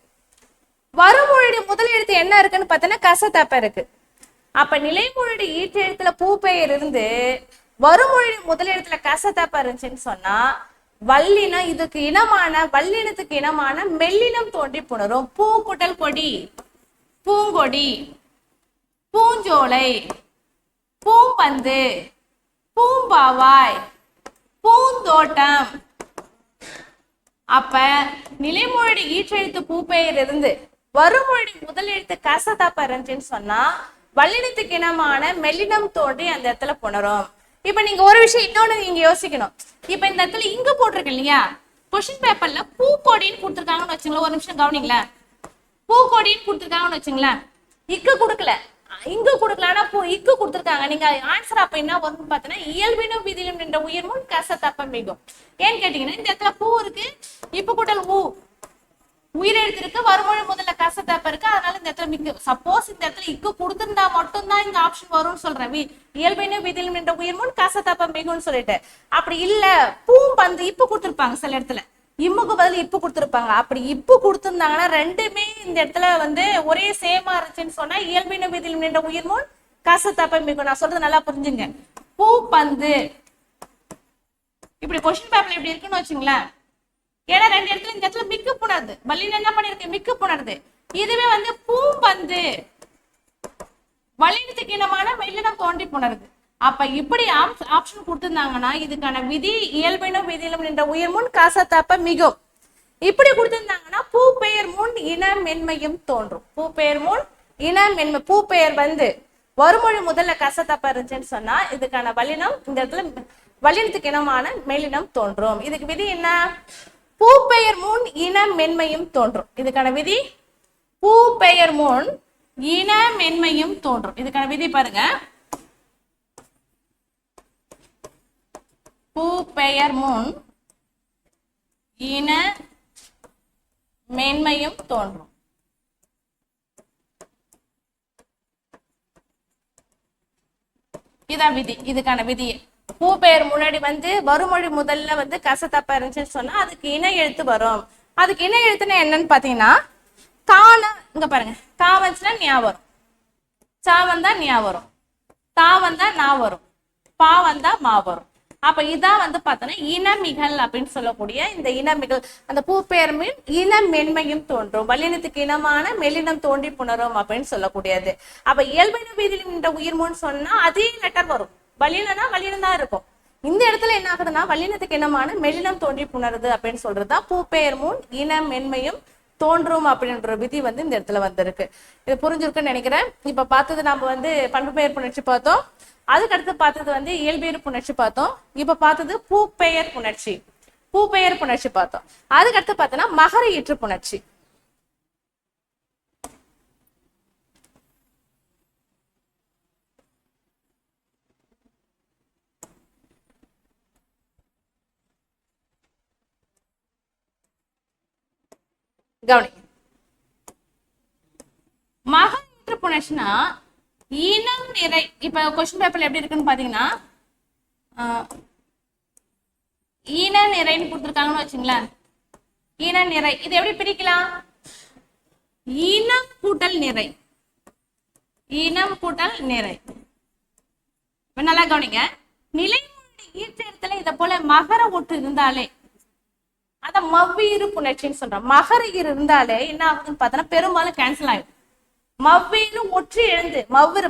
வருமொழியுடைய முதல் எழுத்து என்ன இருக்குன்னு பார்த்தீங்கன்னா கசத்தப்ப இருக்கு. அப்ப நிலைமொழியுடைய ஈற்றெழுத்துல பூ பெயர் இருந்து வருமொழி முதல் எழுத்துல கசத்தப்ப இருந்துச்சுன்னு சொன்னா வல்லினம் இதுக்கு இனமான வல்லினத்துக்கு இனமான மெல்லினம் தோன்றி புணரும். பூ குட்டல் கொடி, பூங்கொடி, பூஞ்சோலை, பூம்பந்து, பூம்பாவாய், பூந்தோட்டம். அப்ப நிலைமொழி ஈற்றெழுத்து பூ பெயர் இருந்து வருமொழி முதல் எழுத்து கசதப்ப இருந்துச்சுன்னு சொன்னா வல்லினத்துக்கு இனமான மெல்லினம் தோன்றி அந்த இடத்துல புணரும். இப்ப நீங்க ஒரு விஷயம் இன்னொன்னு நீங்க யோசிக்கணும். இப்ப இந்த இடத்துல இங்கு போட்டிருக்கு இல்லையா, கொஸ்டின் பேப்பர்ல பூக்கொடின்னு கொடுத்துருக்காங்கன்னு வச்சுங்களேன். ஒரு நிமிஷம் கவனிங்களேன். பூக்கொடின்னு கொடுத்துருக்காங்கன்னு வச்சுங்களேன், இக்கு கொடுக்கல, இங்கு கொடுக்கல, ஆனா இக்கு கொடுத்துருக்காங்க. நீங்க ஆன்சர் அப்ப என்ன வரும்னு பாத்தீங்கன்னா இயல்பினும் விதிலும் நின்ற உயிர் முன் கசத்தப்ப மிகும். ஏன்னு கேட்டீங்கன்னா இந்த இடத்துல பூ இருக்கு, இப்ப கூட்டல் ஊ, உயிரெழுத்து இருக்கு, வருமொழி முதல்ல கசத்தப்ப இருக்கு, அதனால இந்த இடத்துல மிகு. சப்போஸ் இந்த இடத்துல இக்கு கொடுத்திருந்தா மட்டும்தான் இந்த ஆப்ஷன் வரும்னு சொல்றேன். இயல்பினும் விதிலும் நின்ற உயிர் முன் கசத்தப்ப மிகும்னு சொல்லிட்டு. அப்படி இல்ல பூம்பந்து இப்ப கொடுத்துருப்பாங்க, சில இடத்துல இம்முக்கு பதில் இப்பு கொடுத்துருப்பாங்க. அப்படி இப்பு கொடுத்துருந்தாங்கன்னா ரெண்டுமே இந்த இடத்துல ஒரே சேமா இருந்துச்சுன்னு சொன்னா இயல்பினும் விதிலும் நின்ற உயிர் முன் கசத்தப்ப மிகும். நான் சொல்றது நல்லா புரிஞ்சுங்க. பூ பந்து இப்படி கொஸ்டின் பேப்பர்ல இப்படி இருக்குன்னு வச்சுங்களேன். ஏன்னா ரெண்டு இடத்துல இந்த இடத்துல மிக்கு புணருது, வல்லினம் என்ன பண்ணிருக்கு மிக்கு புணருது. இதுவே பூம்பந்து வல்லினத்துக்கு இனமான மெல்லினம் தோன்றி புணருது. அப்ப இப்படி ஆப்ஷன் கொடுத்திருந்தாங்கன்னா இதுக்கான விதி இயல்பினும் விதியிலும் நின்ற உயிர் முன் கசத்தப்ப மிகும். இப்படி கொடுத்திருந்தாங்கன்னா பூ பெயர் முன் இன மென்மையும் தோன்றும். பூ பெயர் முன் இன மென்மை, பூ பெயர் வருமொழி முதல்ல கசத்தப்ப இருந்துச்சுன்னு சொன்னா இதுக்கான வல்லினம் இந்த இடத்துல வல்லினத்துக்கு இனமான மெல்லினம் தோன்றும். இதுக்கு விதி என்ன? பூ பெயர் முன் இன மென்மையும் தோன்றும். இதுக்கான விதி பூ பெயர் முன் இன மென்மையும் தோன்றும். இதுக்கான விதி பாருங்க, பூ பெயர் முன் இன மென்மையும் தோன்றும். இதான் விதி. இதுக்கான விதியே பூ பெயர் முன்னாடி வருமொழி முதல்ல கசத்தப்ப இருந்துச்சுன்னு சொன்னா அதுக்கு இணை எழுத்து வரும். அதுக்கு இணை எழுத்துன்னா என்னன்னு பாத்தீங்கன்னா தான, இங்க பாருங்க, தா வந்துச்சுன்னா ஞா வரும், சா வந்தா ஞா வரும், தா வந்தா நா வரும், பா வந்தா மா வரும். அப்ப இதான் பாத்தோன்னா இனமிகள் அப்படின்னு சொல்லக்கூடிய இந்த இனமிகள். அந்த பூ பெயர் மீன் இன மென்மையும் தோன்றும், வல்லினத்துக்கு இனமான மெல்லினம் தோன்றி புணரும் அப்படின்னு சொல்லக்கூடியது. அப்ப இயல்பின வீதியில் இந்த உயிர் முன் சொன்னா அதே லெட்டர் வரும். வல்லினா வல்லினம் தான் இருக்கும். இந்த இடத்துல என்ன ஆகுதுன்னா வல்லினத்துக்கு இனமான மெல்லினம் தோன்றி புணருது அப்படின்னு சொல்றதுதான் பூ பெயர் முன் இன மென்மையும் தோன்றும் அப்படின்ற விதி இந்த இடத்துல வந்திருக்கு. இது புரிஞ்சிருக்குன்னு நினைக்கிறேன். இப்ப பார்த்தது நம்ம பண்பு பெயர் புணர்ச்சி பார்த்தோம். அதுக்கு அடுத்து பார்த்தது இயல்பெயர் புணர்ச்சி பார்த்தோம். இப்ப பார்த்தது பூ பெயர் புணர்ச்சி, பூ பெயர் புணர்ச்சி பார்த்தோம். அதுக்கு அடுத்து பார்த்தோன்னா மகர ஈற்று புணர்ச்சி. கவனி, மகர ஈற்று புணர்ச்சினா இனம் நிறை. இப்ப கொஸ்டின் பேப்பர்ல எப்படி இருக்குன்னு பாத்தீங்கன்னா இன நிறைன்னு கொடுத்துருக்காங்கன்னு வச்சுங்களேன். இன நிறை இது எப்படி பிரிக்கலாம்? இனம் கூட்டல் நிறை, இனம் கூட்டல் நிறை. நல்லா கவனிங்க, நிலைமொழி ஈற்றெழுத்துல இத போல மகர ஒட்டு இருந்தாலே அத மவ்வீறு புணர்ச்சின்னு சொல்றோம். மகர ஈறு இருந்தாலே என்ன ஆகுதுன்னு பார்த்தோன்னா பெரும்பாலும் கேன்சல் ஆயிடும். மவ்வீறு ஒற்று எழுந்து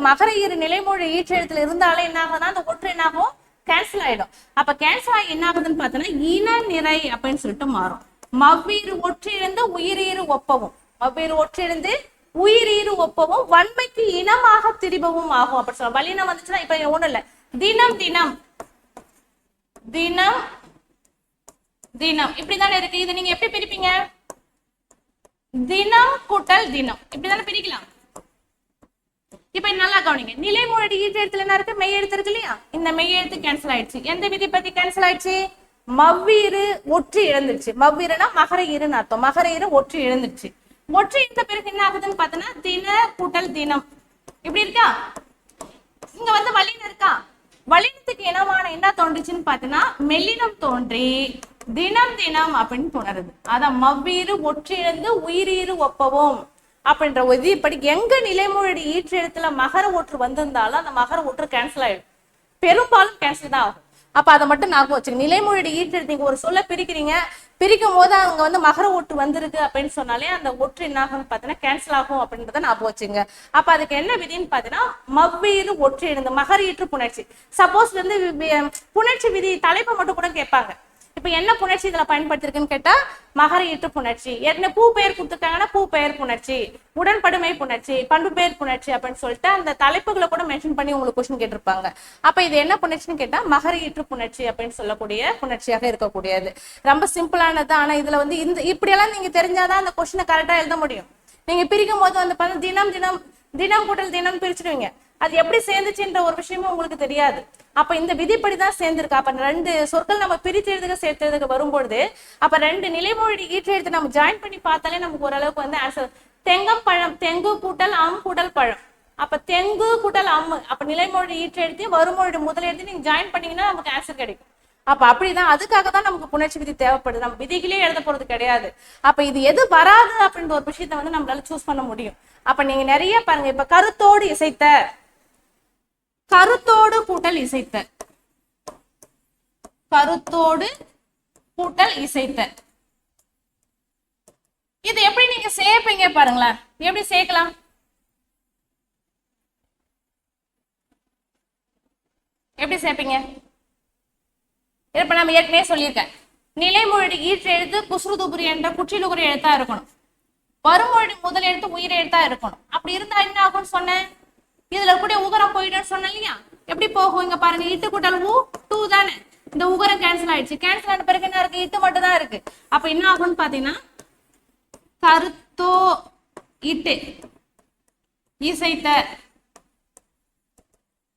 மகர ஈறு நிலைமொழி ஈற்றெழுத்துல இருந்தாலே என்ன ஆகுதுன்னா அந்த ஒற்று என்ன ஆகும்? கேன்சல் ஆயிடும். அப்ப கேன்சல் ஆகி என்ன ஆகுதுன்னு பார்த்தோன்னா இன நிறை அப்படின்னு சொல்லிட்டு மாறும். மவ்வீறு ஒற்று எழுந்து உயிரீறு ஒப்பவும், மவ்வீறு ஒற்று எழுந்து உயிரீறு ஒப்பவும் வன்மைக்கு இனமாக திரிபவும் ஆகும் அப்படி சொல்ல. வல்லினம் வந்துச்சுன்னா இப்ப ஒண்ணும் இல்ல, தினம் தினம் தினம் தினம் இப்படிதானே இருக்கு. இது நீங்க எப்படி பிரிப்பீங்க? தினம் கூட்டல் தினம் இப்படிதானே பிரிக்கலாம். இப்ப நல்லா கவனிங்க, நிலைமொழி ஈற்றெழுத்துல என்ன இருக்கு? மெய் எழுத்து இருக்கு இல்லையா? இந்த மெய் எழுத்து கேன்சல் ஆயிடுச்சு. எந்த விதி பத்தி கேன்சல் ஆயிடுச்சு? மவ்வீறு ஒற்று இழந்துருச்சு. மவ்வீறுனா மகர ஈருன்னு அர்த்தம். மகர ஈரு ஒற்று இழந்துருச்சு. ஒற்று இருந்த பிறகு என்ன ஆகுதுன்னு பார்த்தோன்னா தின கூட்டல் தினம் இப்படி இருக்கா. இங்க வந்து வல்லினம் இருக்கா. வல்லினத்துக்கு இனமான என்ன தோன்றுச்சுன்னு பார்த்தோன்னா மெல்லினம் தோன்றி தினம் தினம் அப்படின்னு புணருது. அதான் மவ்வீறு ஒற்று இழந்து உயிரீறு ஒப்பவும் அப்படின்ற விதிப்படி எங்க நிலைமொழி ஈற்று எழுத்துல மகர ஒற்று வந்திருந்தாலும் அந்த மகர ஒற்று கேன்சல் ஆயிடும். பெரும்பாலும் கேன்சல் தான் ஆகும். அப்ப அதை மட்டும் ஞாபகம் வச்சுங்க. நிலைமொழி ஈற்று நீங்க ஒரு சொல்ல பிரிக்கிறீங்க, பிரிக்கும் போது அங்க வந்து மகர ஒற்று வந்திருக்கு அப்படின்னு சொன்னாலே அந்த ஒற்று என்ன ஆகும்னு பார்த்தீங்கன்னா கேன்சல் ஆகும் அப்படின்றத ஞாபகம் வச்சுங்க. அப்ப அதுக்கு என்ன விதின்னு பார்த்தீங்கன்னா மவ்வீறு ஒற்று எழுந்து மகர ஈற்று புணர்ச்சி. சப்போஸ் வந்து புணர்ச்சி விதி தலைப்பை மட்டும் கூட கேட்பாங்க. இப்ப என்ன புணர்ச்சி இதுல பயன்படுத்திருக்குன்னு கேட்டா மகர ஈற்று புணர்ச்சி. என்ன பூ பெயர் கொடுத்துருக்காங்கன்னா பூ பெயர் புணர்ச்சி, உடன்படுமை புணர்ச்சி, பண்பு பெயர் புணர்ச்சி அப்படின்னு சொல்லிட்டு அந்த தலைப்புகளை கூட மென்ஷன் பண்ணி உங்களுக்கு கொஸ்டின் கேட்டிருப்பாங்க. அப்ப இது என்ன புணர்ச்சின்னு கேட்டா மகர ஈற்று புணர்ச்சி அப்படின்னு சொல்லக்கூடிய புணர்ச்சியாக இருக்கக்கூடியது. ரொம்ப சிம்பிளானது. ஆனா இதுல வந்து இந்த இப்படியெல்லாம் நீங்க தெரிஞ்சாதான் அந்த கொஸ்டினை கரெக்டா எழுத முடியும். நீங்க பிரிக்கும் போது வந்து பாருங்க தினம் தினம் தினம் கூட்டல் தினம் பிரிச்சுடுவீங்க. அது எப்படி சேர்ந்துச்சுன்ற ஒரு விஷயமும் உங்களுக்கு தெரியாது. அப்ப இந்த விதிப்படிதான் சேர்ந்திருக்கு. அப்ப ரெண்டு சொற்கள் நம்ம பிரித்து எழுதுக சேர்த்து எழுதுக வரும்பொழுது அப்ப ரெண்டு நிலைமொழி ஈற்று எழுத்து நம்ம ஜாயின் பண்ணி பார்த்தாலே நமக்கு ஓரளவுக்கு வந்து ஆன்சர். தெங்கம் பழம் தெங்கு கூட்டல் அம் கூட்டல் பழம். அப்ப தெங்கு கூட்டல் அம்மு அப்ப நிலைமொழி ஈற்று எழுதி வருமொழி முதல் எழுதி நீங்க ஜாயின் பண்ணீங்கன்னா நமக்கு ஆன்சர் கிடைக்கும். அப்ப அப்படிதான் அதுக்காக தான் நமக்கு புணர்ச்சி விதி தேவைப்படுது. நம்ம விதிகளே எழுத போறது கிடையாது. அப்ப இது எது வராது அப்படின்ற ஒரு விஷயத்த வந்து நம்மளால சூஸ் பண்ண முடியும். அப்ப நீங்க நிறைய பாருங்க. இப்ப கருத்தோடு இசைத்த, கருத்தோடு கூட்டல் இசைத்த, கருத்தோடு கூட்டல் இசைத்த இது எப்படி நீங்க சேர்ப்பீங்க பாருங்களேன். எப்படி சேர்க்கலாம்? எப்படி சேர்ப்பீங்க? இப்ப நம்ம ஏற்கனவே சொல்லியிருக்கேன். நிலைமொழி ஈற்று எழுத்து குசுறுதுபுரி என்ற குற்றிலுகுறி எழுத்தா இருக்கணும். வருமொழி முதல் எழுத்து உயிர் எழுத்தா இருக்கணும். அப்படி இருந்தா என்ன ஆகும்னு சொன்னேன். இதுல கூட உகரம் போயிடுன்னு சொன்னேன் இல்லையா. எப்படி போகும் இங்க பாருங்க. இட்டு கூட்டல் ஊ டூ தானே. இந்த உகரம் கேன்சல் ஆயிடுச்சு. கேன்சல் ஆன பிறகு என்ன இருக்கு? இட்டு மட்டும் தான் இருக்கு. அப்ப என்ன ஆகும்னு பாத்தீங்கன்னா கருத்தோ இட்டு இசைத்த.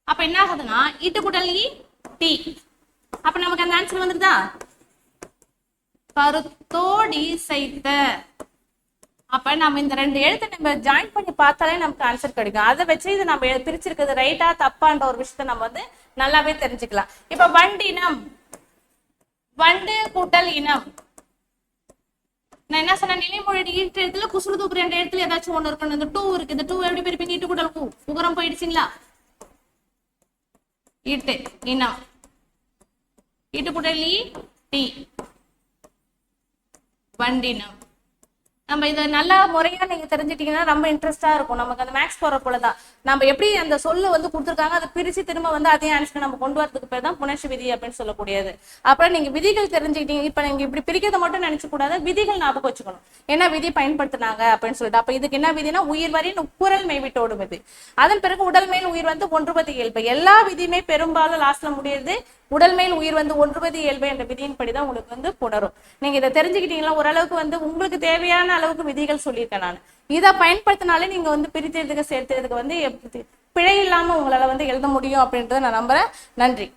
அப்ப என்ன ஆகுதுன்னா இட்டு கூட்டல் இ டி. அப்ப நமக்கு அந்த ஆன்சர் வந்துருதா? கருத்தோடி இசைத்த. அப்ப நம்ம இந்த ரெண்டு எழுத்தை நம்ம ஜாயின் பண்ணி பார்த்தாலே நமக்கு ஆன்சர் கிடைக்கும். அதை வச்சு இது நம்ம பிரிச்சிருக்கிறது ரைட்டா தப்பான்ற ஒரு விஷயத்த நம்ம வந்து நல்லாவே தெரிஞ்சுக்கலாம். இப்ப வண்டினம், வண்டு கூட்டல் இனம். நான் என்ன சொன்ன? நிலைமொழி ஈட்டு எழுத்துல குசுறுதுபுரி என்ற எழுத்துல ஏதாச்சும் ஒண்ணு இருக்கணும். இந்த டூ இருக்கு. இந்த டூ எப்படி பிரிப்பீங்க? ஈட்டு கூட்டல் ஊ உகரம் போயிடுச்சுங்களா. ஈட்டு இனம், ஈட்டு கூட்டல் இ டி வண்டினம். நம்ம இதை நல்ல முறையா நீங்க தெரிஞ்சுட்டீங்கன்னா ரொம்ப இன்ட்ரெஸ்டா இருக்கும். நமக்கு அந்த மேக்ஸ் போற போலதான் நம்ம எப்படி அந்த சொல்லு வந்து கொடுத்துருக்காங்க அதை பிரிச்சு திரும்ப வந்து அதே ஆன்சர் நம்ம கொண்டு வரதுக்கு பேர் தான் புணர்ச்சி விதி அப்படின்னு சொல்லக்கூடியது. அப்புறம் நீங்க விதிகள் தெரிஞ்சுக்கிட்டீங்க. இப்ப நீங்க இப்படி பிரிக்கிறத மட்டும் நினைச்சு கூடாது, விதிகள் ஞாபகம் வச்சுக்கணும். என்ன விதி பயன்படுத்தினாங்க அப்படின்னு சொல்லிட்டு. அப்ப இதுக்கு என்ன விதினா உயிர் வரின் குரல் மெய்விட்டோடும் விதி. அதன் பிறகு உடல் மேல் உயிர் வந்து ஒன்றுபதி இயல்பு. எல்லா விதியுமே பெரும்பாலும் லாஸ்ட்ல முடியுது உடல் மேல் உயிர் வந்து ஒன்றுபதி இயல்பு என்ற விதியின் படிதான் உங்களுக்கு வந்து புணரும். நீங்க இதை தெரிஞ்சுக்கிட்டீங்களா ஓரளவுக்கு வந்து உங்களுக்கு தேவையான அளவுக்கு விதிகள் சொல்லியிருக்கேன் நான். இதை பயன்படுத்தினாலே நீங்க வந்து பிரித்தெழுதுக சேர்த்தெழுதுக வந்து பிழை இல்லாம உங்களால வந்து எழுத முடியும் அப்படின்றத நான் நம்புறேன். நன்றி.